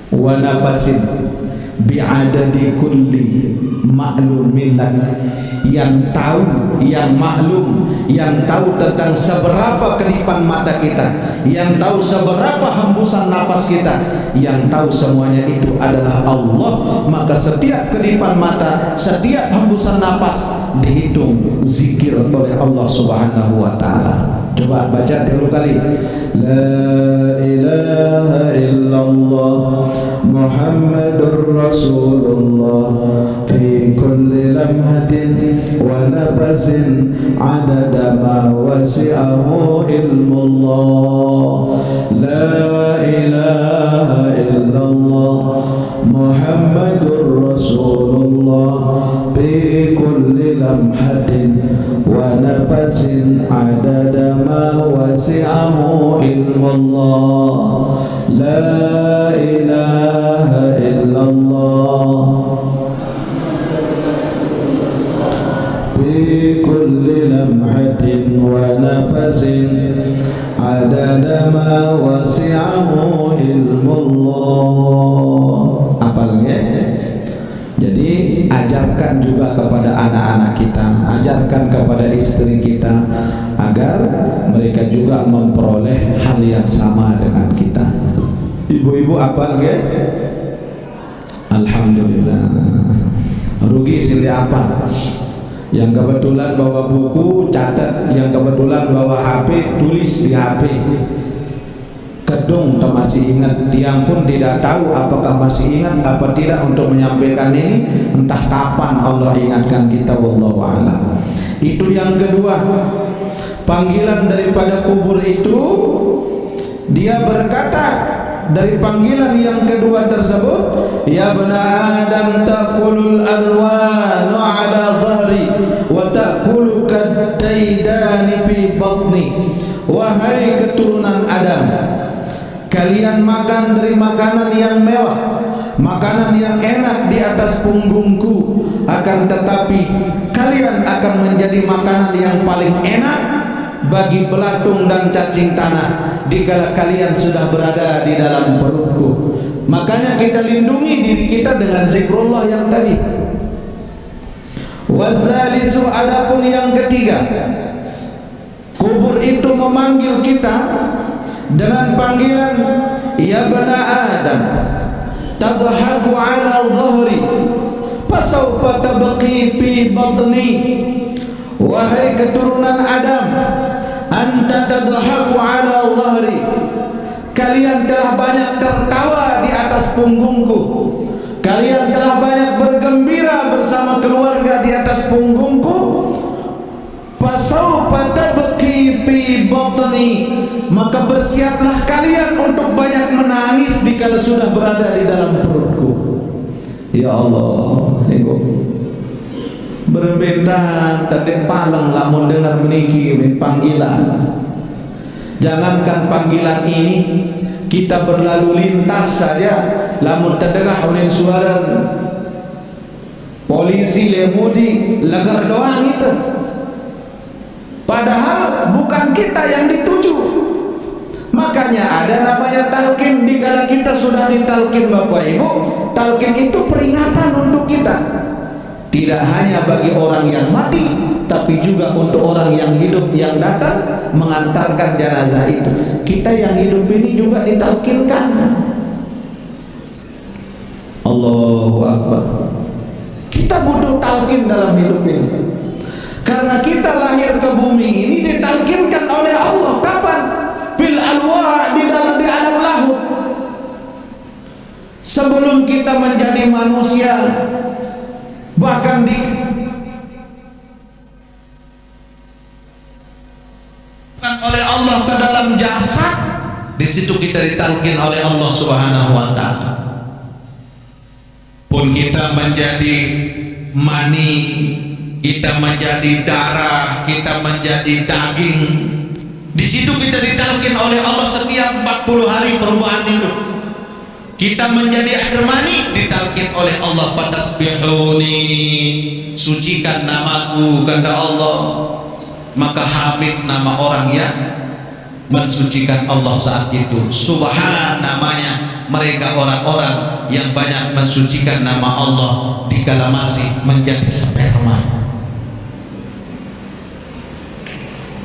wa nafasin bi'adadi kulli ma'lumin lak. Yang tahu, yang maklum, yang tahu tentang seberapa kedipan mata kita, yang tahu seberapa hembusan napas kita, yang tahu semuanya itu adalah Allah. Maka setiap kedipan mata, setiap hembusan napas dihitung zikir oleh Allah Subhanahu wa ta'ala. Coba baca 3 kali. La ilaha illallah Muhammadur Rasulullah fi kulli lamhatin wa nafasin adada ma wasi'ahu ilmullah. La ilaha illallah Muhammadur Rasulullah fi kulli lamhatin wa nafasin adada ma wasi'ahu ilmullah. La ilaha illallah fi kulli lamhatin wa nafasin adada ma wasi'ahu ilmullah. Apalnya? Jadi ajarkan juga kepada anak-anak kita, ajarkan kepada istri kita agar mereka juga memperoleh hal yang sama dengan kita. Ibu-ibu apal nggih? Alhamdulillah. Rugi silih apa? Yang kebetulan bawa buku catat, yang kebetulan bawa HP tulis di HP. Kedung tak masih ingat, tiang pun tidak tahu apakah masih ingat apa tidak untuk menyampaikan ini. Entah kapan Allah ingatkan kita, wallahu a'lam. Itu yang kedua. Panggilan daripada kubur itu, dia berkata dari panggilan yang kedua tersebut, ya bani Adam taqulul alwanu ala dhahri wa ta'kulu kaddaidani fi batni. Wahai keturunan Adam, kalian makan dari makanan yang mewah, makanan yang enak di atas punggungku, akan tetapi kalian akan menjadi makanan yang paling enak bagi belatung dan cacing tanah dikala kalian sudah berada di dalam perutku. Makanya kita lindungi diri kita dengan zikrullah yang tadi. Wadzalisu, adapun yang ketiga, kubur itu memanggil kita dengan panggilan ya bani Adam tadhaku ala dhahri fasawfa tabqi fi batni. Wahai keturunan Adam, anta tadhaku ala dhahri, kalian telah banyak tertawa di atas punggungku, kalian telah banyak bergembira bersama keluarga di atas punggungku. Fasawfa tabqi fi batni, maka bersiaplah kalian untuk banyak menangis dikala sudah berada di dalam perutku. Ya Allah, Ibu berbentang tadi palang lamun dengar meniki panggilan. Jangankan panggilan ini, kita berlalu lintas saja lamun terdengar oleh suara polisi lemudi lagar doang itu, padahal bukan kita yang dituju. Makanya ada namanya talqin. Dikala kita sudah ditalqin, Bapak Ibu, talqin itu peringatan untuk kita. Tidak hanya bagi orang yang mati, tapi juga untuk orang yang hidup yang datang mengantarkan jenazah itu. Kita yang hidup ini juga ditalqinkan. Allahu Akbar. Kita butuh talqin dalam hidup ini. Karena kita lahir ke bumi ini ditalqinkan oleh Allah. Kapan? Fil alwa, di alam lahut. sebelum kita menjadi manusia, bahkan oleh Allah ke dalam jasad, di situ kita ditalkin oleh Allah Subhanahu wa taala. Pun kita menjadi mani, kita menjadi darah, kita menjadi daging, di situ kita ditalkin oleh Allah setiap 40 hari perubahan itu. Kita menjadi air mani, ditalkin oleh Allah, fatasbihuni, sucikan namaku, kata Allah. Maka hamid nama orang yang mensucikan Allah saat itu. Subhan namanya mereka orang-orang yang banyak mensucikan nama Allah dikala masih menjadi sperma.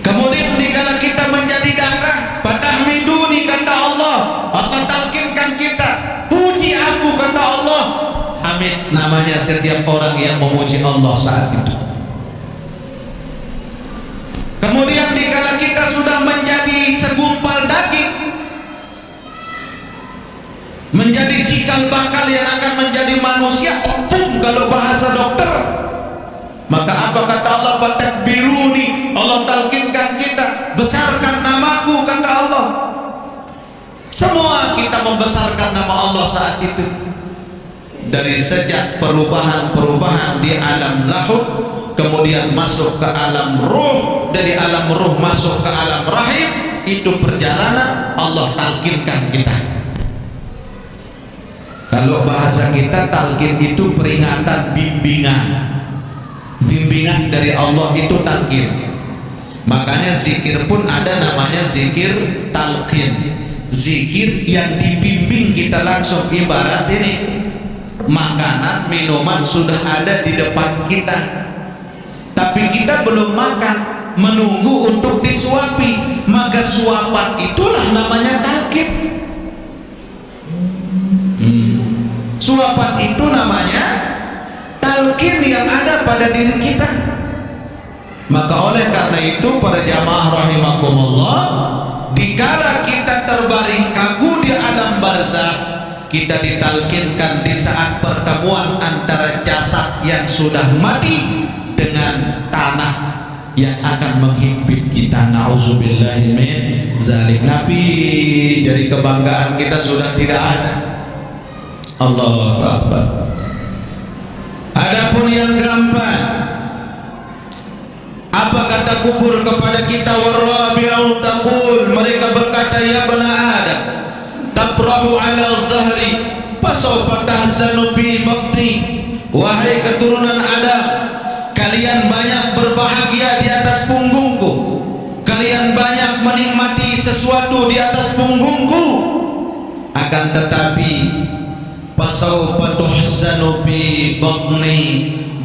Kemudian dikala kita menjadi darah, fatahmiduni, kata Allah, akan talkinkan kita, puji aku, kata Allah. Hamid namanya setiap orang yang memuji Allah saat itu. Kemudian dikala kita sudah menjadi segumpal daging, menjadi cikal bakal yang akan menjadi manusia, opung kalau bahasa dokter, maka apa kata Allah? Fatakbiruni, Allah talkinkan kita, besarkan namaku, kata Allah. Semua kita membesarkan nama Allah saat itu. Dari sejak perubahan-perubahan di alam lahud, kemudian masuk ke alam ruh, dari alam ruh masuk ke alam rahim, itu perjalanan Allah talkinkan kita. Kalau bahasa kita, talkin itu peringatan, bimbingan. Bimbingan dari Allah itu talkin. Makanya zikir pun ada namanya zikir talqin, zikir yang dibimbing kita langsung. Ibarat ini makanan, minuman sudah ada di depan kita, tapi kita belum makan, menunggu untuk disuapi, maka suapan itulah namanya talqin. Suapan itu namanya talqin yang ada pada diri kita. Maka oleh karena itu para jamaah rahimakumullah, dikala kita terbaring kaku di alam barzakh, kita ditalkinkan di saat pertemuan antara jasad yang sudah mati dengan tanah yang akan menghimpit kita. Nauzubillahi min zalik. Nabi jadi kebanggaan kita sudah tidak ada. Allahu Akbar. Adapun yang gampang, apa kata kubur kepada kita? Warabi'u taqul, mereka berkata, ya bani Adam, tabrahu ala zahri fasawfa tahzanu bi batni. Wahai keturunan Adam, kalian banyak berbahagia di atas punggungku, kalian banyak menikmati sesuatu di atas punggungku, akan tetapi fasawfa tuhzanu bi batni,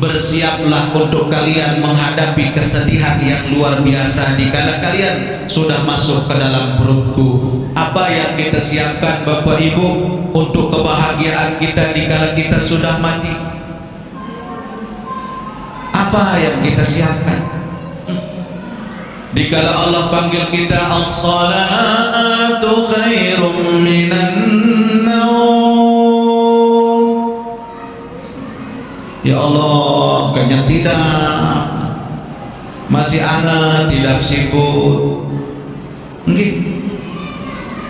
bersiaplah untuk kalian menghadapi kesedihan yang luar biasa dikala kalian sudah masuk ke dalam perutku. Apa yang kita siapkan Bapak Ibu untuk kebahagiaan kita dikala kita sudah mati? Apa yang kita siapkan? Dikala Allah panggil kita, as-salatu khairum minan naum. Ya Allah, kayaknya tidak, masih hangat, tidak sibuk.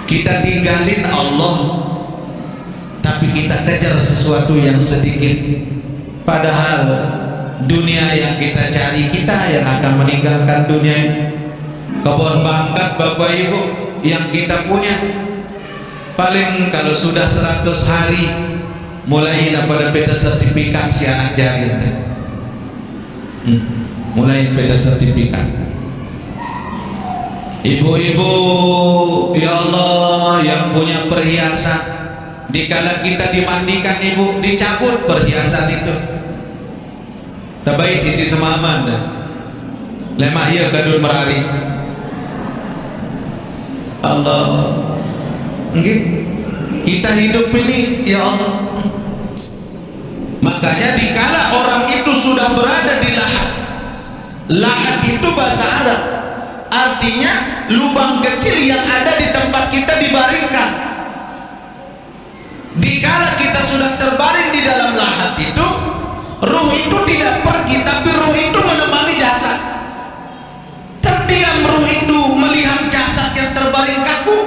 Kita tinggalin Allah, tapi kita kejar sesuatu yang sedikit. Padahal dunia yang kita cari, kita yang akan meninggalkan dunia ini. Kebun bangkat Bapak Ibu yang kita punya, paling kalau sudah 100 hari mulai pada beda sertifikat si anak jari. Mulai beda sertifikat. Ibu-ibu, ya Allah, yang punya perhiasan, dikala kita dimandikan ibu, dicabut perhiasan itu. Tabaik isi semaman dah. Lemah ia gadul merari. Allah. Kita hidup ini, ya Allah. Makanya dikala orang itu sudah berada di lahat. Lahat itu bahasa Arab, artinya lubang kecil yang ada di tempat kita dibaringkan. Dikala kita aku,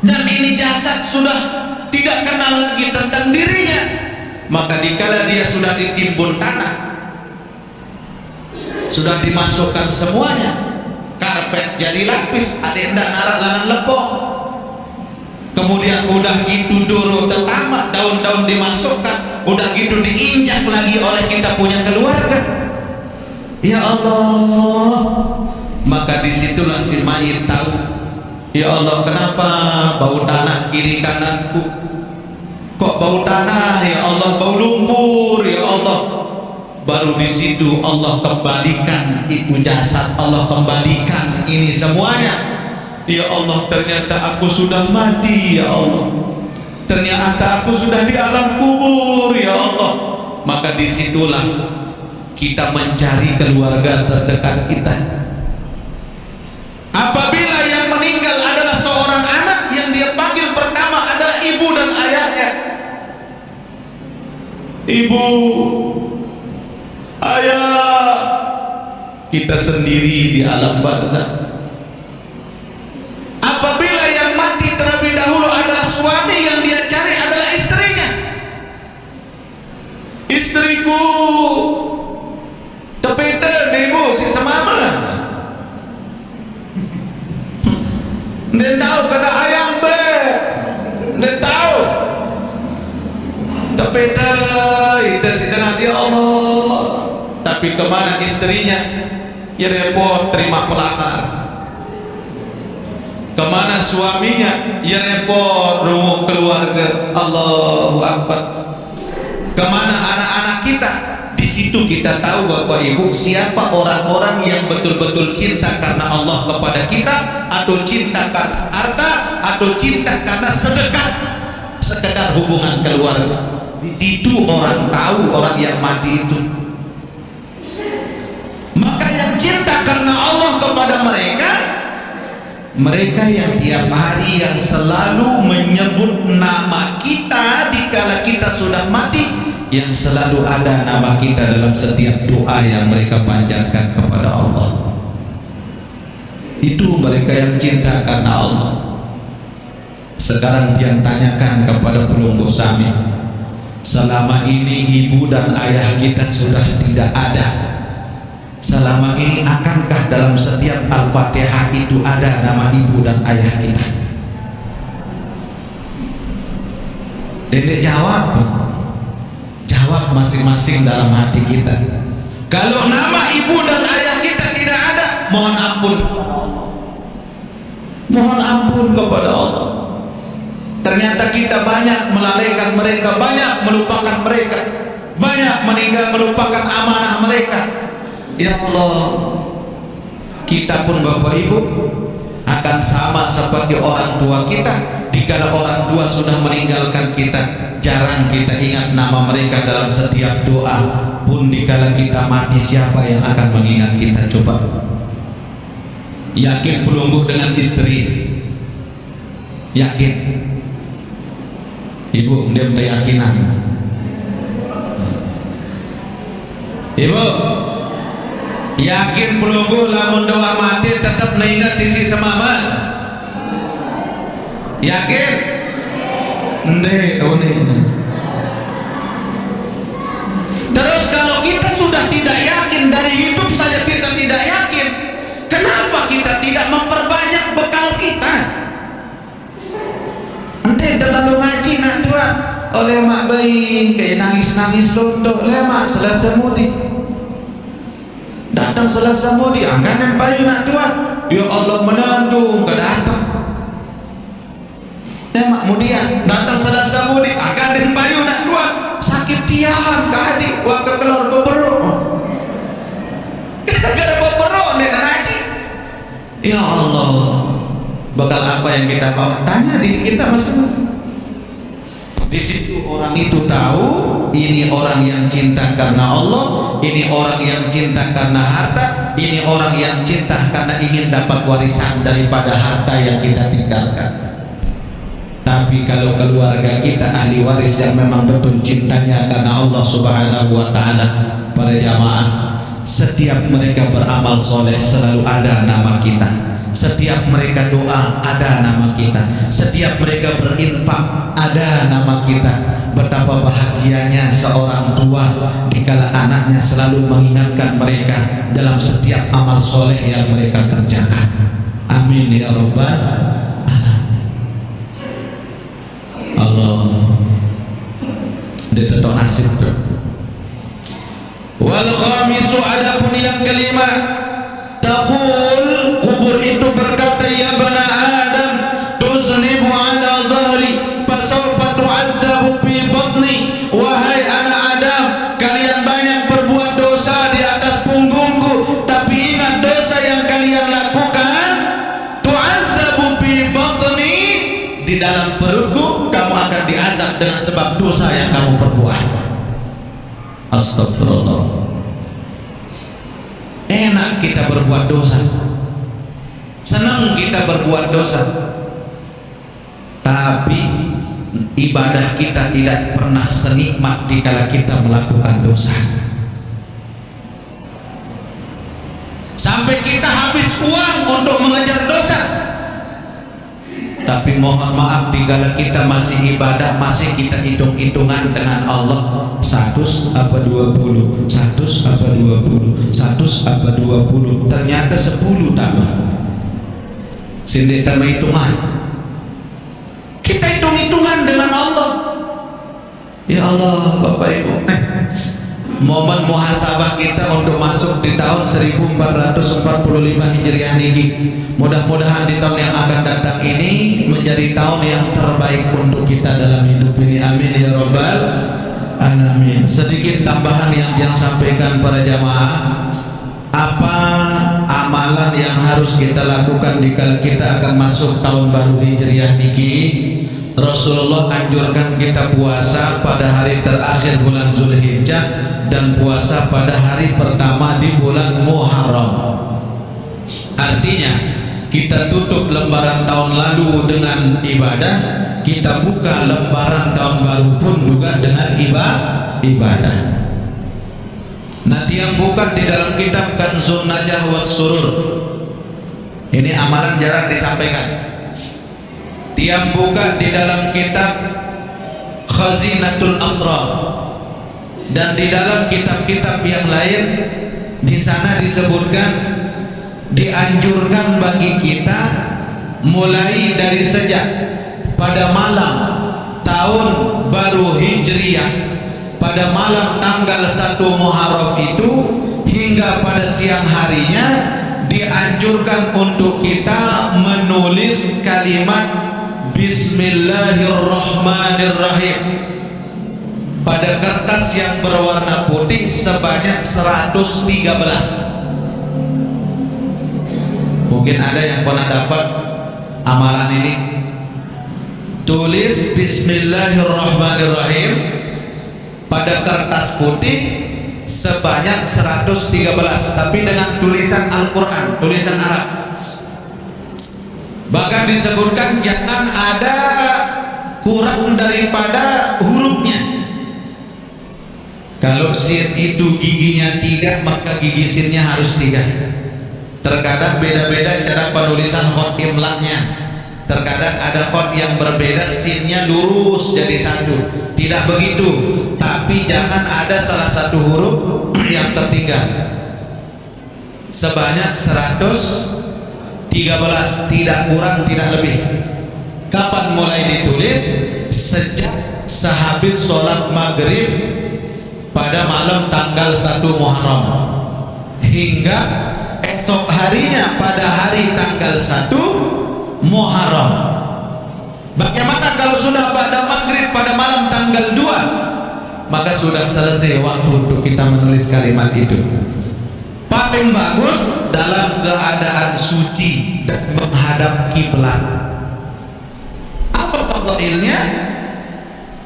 dan ini jasad sudah tidak kenal lagi tentang dirinya, maka dikala dia sudah ditimbun tanah, sudah dimasukkan semuanya, karpet jadi lapis, ada yang narak langan lepok, kemudian udah gitu doro tetama, daun-daun dimasukkan, udah gitu diinjak lagi oleh kita punya keluarga. Ya Allah, maka disitulah si mayit tahu, ya Allah, kenapa bau tanah kiri kananku kok bau tanah, ya Allah, bau lumpur, ya Allah. Baru di situ Allah kembalikan itu jasad, Allah kembalikan ini semuanya. Ya Allah, ternyata aku sudah mati, ya Allah, ternyata aku sudah di alam kubur, ya Allah. Maka disitulah kita mencari keluarga terdekat kita. Apabila yang meninggal adalah seorang anak, yang dia panggil pertama adalah ibu dan ayahnya. Ibu, ayah, kita sendiri di alam barzakh. Apabila yang mati terlebih dahulu adalah suami, yang dia cari adalah istrinya. Istriku tepeda ibu si semama, dia tahu kena ayam be, dia tahu tepeda itu si dengan dia Allah. Tapi kemana istrinya? Ya repot terima pelamar. Kemana suaminya? Ya repot rumah keluarga. Allahu Akbar. Kemana anak-anak kita? Di situ kita tahu Bapak Ibu, siapa orang-orang yang betul-betul cinta karena Allah kepada kita, atau cinta karena harta, atau cinta karena sedekah, sekedar hubungan keluarga. Di situ orang tahu orang yang mati itu. Maka yang cinta karena Allah kepada mereka, mereka yang tiap hari yang selalu menyebut nama kita dikala kita sudah mati, yang selalu ada nama kita dalam setiap doa yang mereka panjatkan kepada Allah. Itu mereka yang cinta karena Allah. Sekarang dia tanyakan kepada pelunggu Sami, selama ini ibu dan ayah kita sudah tidak ada, selama ini akankah dalam setiap Al-Fatihah itu ada nama ibu dan ayah kita? Dedek jawab masing-masing dalam hati kita. Kalau nama ibu dan ayah kita tidak ada, mohon ampun, mohon ampun kepada Allah. Ternyata kita banyak melalaikan mereka, banyak melupakan mereka, banyak meninggal melupakan amanah mereka. Ya Allah, kita pun Bapak Ibu akan sama seperti orang tua kita. Dikala orang tua sudah meninggalkan kita, jarang kita ingat nama mereka dalam setiap doa. Pun dikala kita mati, siapa yang akan mengingat kita? Coba. Yakin pelungguh dengan istri? Yakin? Ibu, dia keyakinan. Ibu, yakin pelungguh lamun doa mati tetap mengingat isi semama? Yakin? Ndek, terus kalau kita sudah tidak yakin, dari hidup saja kita tidak yakin, kenapa kita tidak memperbanyak bekal kita? Ente terlalu ngaji nak tua, oleh mak bayi kayak nangis-nangis lontok, lemak Selasa mudik. Datang Selasa mudik, angkatan bayi nak tua, ya Allah menantu kedatang. Lemak mudia, datang Selasa mudik, angkatan bayi nak tua, sakit tiang ke adik, waktu keluar beberuk. Gara-gara beberuk dia ngaji. Ya Allah, bakal apa yang kita bawa? Tanya diri kita masing-masing. Di situ orang itu tahu, ini orang yang cinta karena Allah, ini orang yang cinta karena harta, ini orang yang cinta karena ingin dapat warisan daripada harta yang kita tinggalkan. Tapi kalau keluarga kita ahli waris yang memang betul cintanya karena Allah Subhanahu wa Ta'ala, para jamaah, setiap mereka beramal soleh selalu ada nama kita. Setiap mereka doa ada nama kita, setiap mereka berinfak ada nama kita. Betapa bahagianya seorang tua dikala anaknya selalu mengingatkan mereka dalam setiap amal soleh yang mereka kerjakan. Amin ya rabbal alamin. Allah ditetok nasib. Wal khamisu, adapun yang kelima, taqul, kubur itu berkata, ya bana Adam, tuznibu ala dhahri fasawfa tu'adzabu fi batni. Wahai anak Adam, kalian banyak berbuat dosa di atas punggungku, tapi ingat dosa yang kalian lakukan, tu'adzabu fi batni, di dalam perutku kamu akan diazab dengan sebab dosa yang kamu perbuat. Astagfirullah. Enak kita berbuat dosa, senang kita berbuat dosa, tapi ibadah kita tidak pernah senikmat dikala kita melakukan dosa. Sampai kita habis uang untuk mengejar dosa, tapi mohon maaf dikala kita masih ibadah, masih kita hitung-hitungan dengan Allah, 100 apa 20, 100 apa 20, 100 apa 20, ternyata 10 tambah. Sini tambah hitungan. Kita hitung-hitungan dengan Allah. Ya Allah, Bapak Ibu, momen muhasabah kita untuk masuk di tahun 1445 Hijriah ini, mudah-mudahan di tahun yang akan datang ini menjadi tahun yang terbaik untuk kita dalam hidup ini. Amin ya rabbal alamin. Sedikit tambahan yang disampaikan para jamaah, apa amalan yang harus kita lakukan jika kita akan masuk tahun baru Hijriah niki? Rasulullah anjurkan kita puasa pada hari terakhir bulan Zulhijjah dan puasa pada hari pertama di bulan Muharram. Artinya kita tutup lembaran tahun lalu dengan ibadah, kita buka lembaran tahun baru pun juga dengan ibadah. Nanti yang bukan di dalam kitab Kanzun Najah was Surur, ini amalan jarang disampaikan. Tiang buka di dalam kitab Khazinatul Asrar dan di dalam kitab-kitab yang lain, di sana disebutkan dianjurkan bagi kita mulai dari sejak pada malam tahun baru Hijriah, pada malam tanggal 1 Muharram itu hingga pada siang harinya, dianjurkan untuk kita menulis kalimat Bismillahirrahmanirrahim pada kertas yang berwarna putih sebanyak 113. Mungkin ada yang pernah dapat amalan ini. Tulis Bismillahirrahmanirrahim pada kertas putih sebanyak 113, tapi dengan tulisan Al-Quran, tulisan Arab. Bahkan disebutkan jangan ada kurang daripada hurufnya. Kalau sin itu giginya 3, maka gigi sinnya harus 3. Terkadang beda-beda cara penulisan khot imlaknya. Terkadang ada khot yang berbeda, sinnya lurus jadi 1. Tidak begitu, tapi jangan ada salah satu huruf yang tertinggal. Sebanyak 113, tidak kurang tidak lebih. Kapan mulai ditulis? Sejak sehabis sholat maghrib pada malam tanggal 1 Muharram hingga esok harinya pada hari tanggal 1 Muharram. Bagaimana kalau sudah pada maghrib pada malam tanggal 2? Maka sudah selesai waktu untuk kita menulis kalimat itu. Paling bagus dalam keadaan suci dan menghadap kiblat. Apa fadailnya?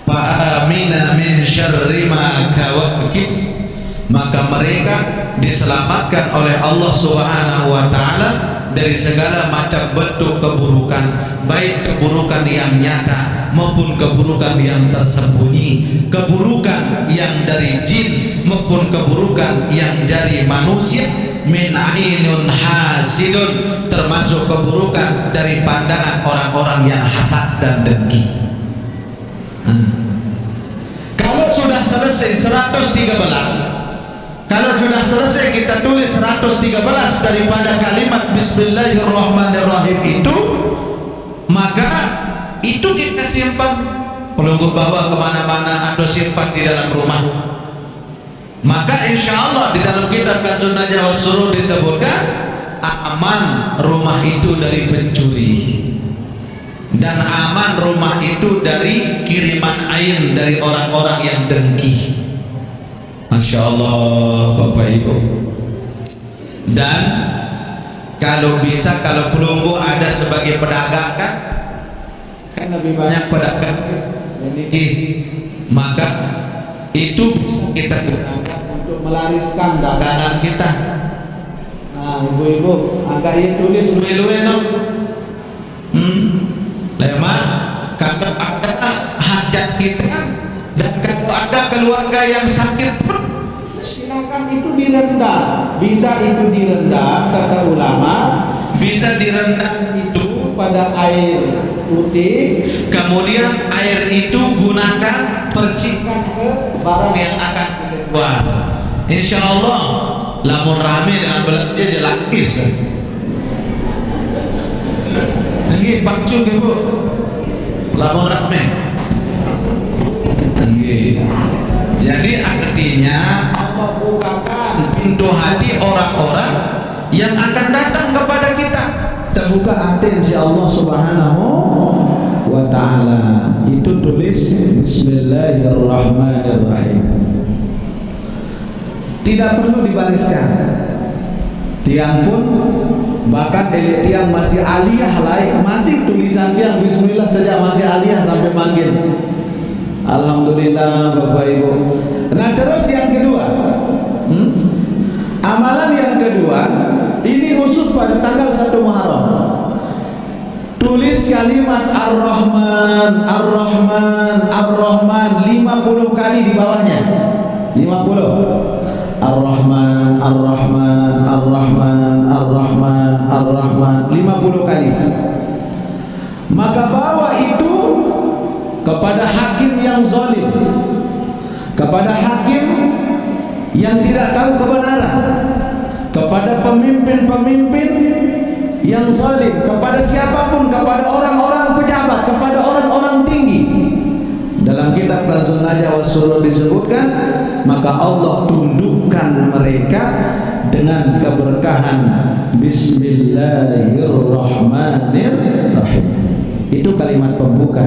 Fa'amina min syarri ma kawakib, maka mereka diselamatkan oleh Allah Subhanahu wa ta'ala dari segala macam bentuk keburukan, baik keburukan yang nyata maupun keburukan yang tersembunyi, keburukan yang dari jin maupun keburukan yang dari manusia, min ainun hasidun, termasuk keburukan dari pandangan orang-orang yang hasad dan dengki. Kalau sudah selesai 113, kalau sudah selesai kita tulis 113 daripada kalimat Bismillahirrahmanirrahim itu, maka itu kita simpan, pelunggu bawa kemana-mana atau simpan di dalam rumah. Maka insya Allah di dalam kitab Kanzun Najah was Surur disebutkan aman rumah itu dari pencuri, dan aman rumah itu dari kiriman ain dari orang-orang yang dengki. Masya Allah Bapak Ibu. Dan kalau bisa, kalau pelunggu ada sebagai pedagang kan lebih banyak pedagang maka itu bisa kita gunakan untuk melariskan dagangan kita. Nah, ibu-ibu, agak ini tulis luwe-luwe no. Lema, kalau ada hajat kita dan kalau ada keluarga yang sakit pun, silakan itu direndam. Bisa itu direndam, kata ulama, bisa direndam itu pada air putih, kemudian air itu gunakan percikan ke barang yang akan keluar. Insya Allah lamun rame dengan belanja dia lapis. Nggih bakcu ke Bu, lamun rame. Nggih. Jadi artinya Allah bukakan pintu hati orang-orang yang akan datang kepada kita. Terbuka hati insya Allah subhanahu wa ta'ala. Itu tulis Bismillahirrahmanirrahim. Tidak perlu dibariskan. Tiang pun, bahkan tiang masih aliyah lain, masih tulisan tiang Bismillah saja masih aliyah sampai manggil. Alhamdulillah Bapak Ibu. Nah terus yang kedua, amalan yang kedua ini khusus pada tanggal 1 Muharram. Tulis kalimat Ar-Rahman, Ar-Rahman, Ar-Rahman 50 kali di bawahnya. 50. Ar-Rahman, Ar-Rahman, Ar-Rahman, Ar-Rahman, Ar-Rahman 50 kali. Maka bawa itu kepada hakim yang zalim, kepada hakim yang tidak tahu kebenaran, kepada pemimpin-pemimpin yang zalim, kepada siapapun, kepada orang-orang pejabat, kepada orang-orang tinggi. Dalam kitab Kanzun Najah was Surur disebutkan, maka Allah tundukkan mereka dengan keberkahan Bismillahirrahmanirrahim. Itu kalimat pembuka.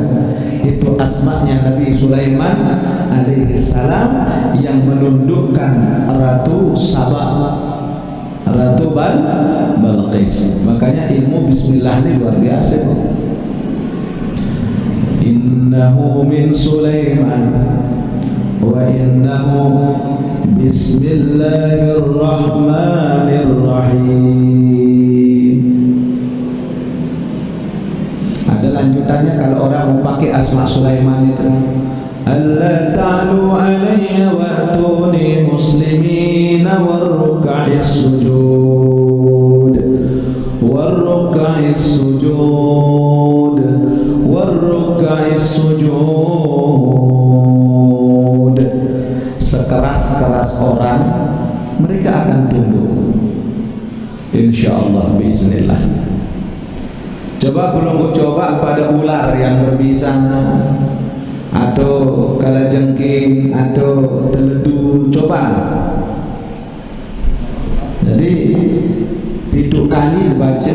Itu asma'nya Nabi Sulaiman alaihi salam yang menundukkan Ratu Saba, Ratu Balqis. Makanya ilmu bismillah ini luar biasa. Innahu min Sulaiman wa innahu bismillahirrahmanirrahim. Ada lanjutannya kalau orang mau pakai asma Sulaiman itu. Alla ta'lu alayya wa'tuni muslimina warruka'is sujud warruka'is sujud warruka'is sujud. Sekeras-keras orang mereka akan tunduk insyaallah biiznillah. Coba belum coba pada ular yang berbisa atau kalajengking atau teledu, coba. Jadi itu kali dibaca.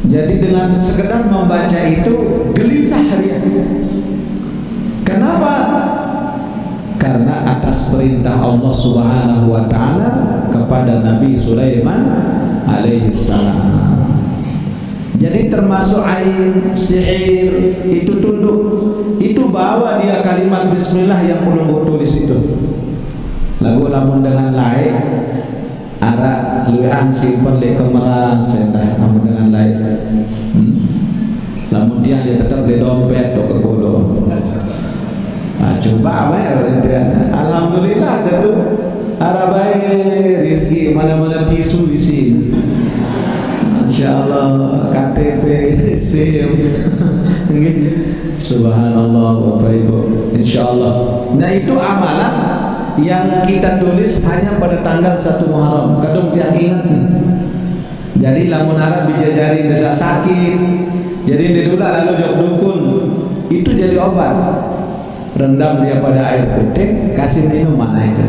Jadi dengan sekedar membaca itu gelisah harian. Kenapa? Karena atas perintah Allah Subhanahu wa taala kepada Nabi Sulaiman alaihi salam. Jadi termasuk ain sihir itu tunduk. Itu bawa dia kalimat bismillah yang perlu tulis itu. Lagu lamun dengan lain ara luan simpen le kemeran sendah lamun dengan lain. Lamun dia tetap di dompet do kegodo. Nah, coba apa ya? Alhamdulillah tentu Arabai rizki mana-mana tisu isi. Masya Allah, KTP, SIM. Subhanallah Bapak Ibu. Insya Allah. Nah itu amalan yang kita tulis hanya pada tanggal 1 Muharram. Kadang yang ingat nih. Jadi lamun Arab dijajari desa sakit. Jadi di dulu lalu jok dukun. Itu jadi obat. Rendam dia pada air putih, kasih minum mana itu.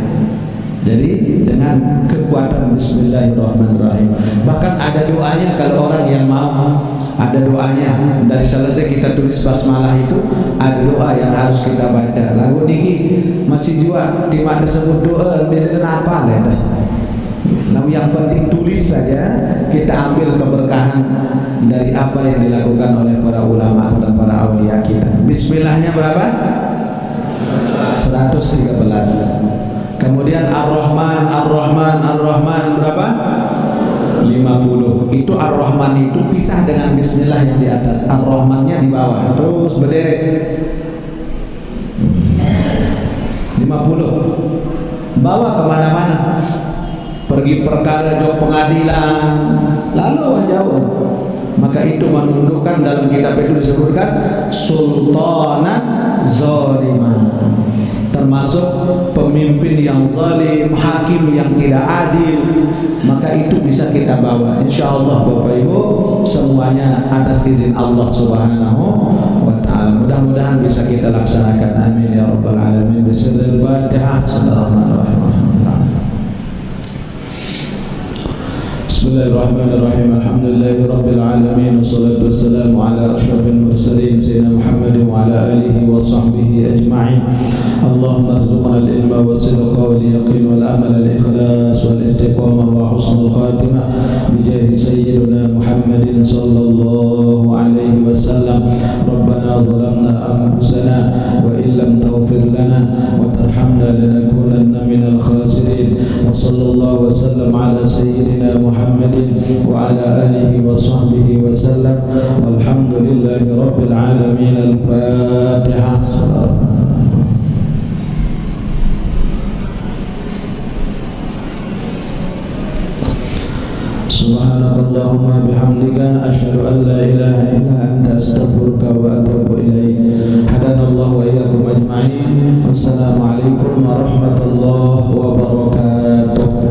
Jadi dengan kekuatan Bismillahirrahmanirrahim. Bahkan ada doanya kalau orang yang mau, ada doanya. Dari selesai kita tulis basmalah itu ada doa yang harus kita baca. Lagu niki masih juga tidak disebut doa, dia kenapa lah? Namun yang penting tulis saja, kita ambil keberkahan dari apa yang dilakukan oleh para ulama dan para aulia kita. Bismillahnya berapa? 113. Kemudian Ar-Rahman, Ar-Rahman, Ar-Rahman berapa? 50. Itu Ar-Rahman itu pisah dengan Bismillah yang di atas, Ar-Rahmannya di bawah, terus berderet. 50. Bawa kemana-mana. Pergi perkara jauh pengadilan, lalu jauh. Maka itu menundukkan, dalam kitab itu disebutkan sultanan zalimah, termasuk pemimpin yang zalim, hakim yang tidak adil. Maka itu bisa kita bawa, insyaallah Bapak Ibu, semuanya atas izin Allah Subhanahu wa ta'ala. Mudah-mudahan bisa kita laksanakan, amin ya rabbal alamin. Bismillahirrahmanirrahim. Bismillahirrahmanirrahim. Alhamdulillahi rabbil alamin. Wassalatu wassalamu ala asyrafil mursalin sayyidina Muhammadin wa ala alihi wa sahbihi ajma'in. Allahumma arzuqna al-ilma was-sidqa wal-yaqin wal-amal al-ikhlas wal-istiqamah wa husnul khatimah bijahi sayyidina Muhammadin sallallahu alaihi wasallam. Rabbana zalamna anfusana wa illam taghfir lana wa tarhamna lanakunanna minal khasirin. Wa sallallahu wasallam ala sayyidina Muhammadin wa ala alihi wa sahbihi wa sallam. Walhamdulillahi rabbil alamin. Al-Fatihah. Subhanakallahumma bihamdika asyhadu an la ilaha illa anta astaghfiruka wa atubu ilaik. Hadanallahu wa iyyakum ajma'in. Wassalamu alaikum warahmatullahi wabarakatuh.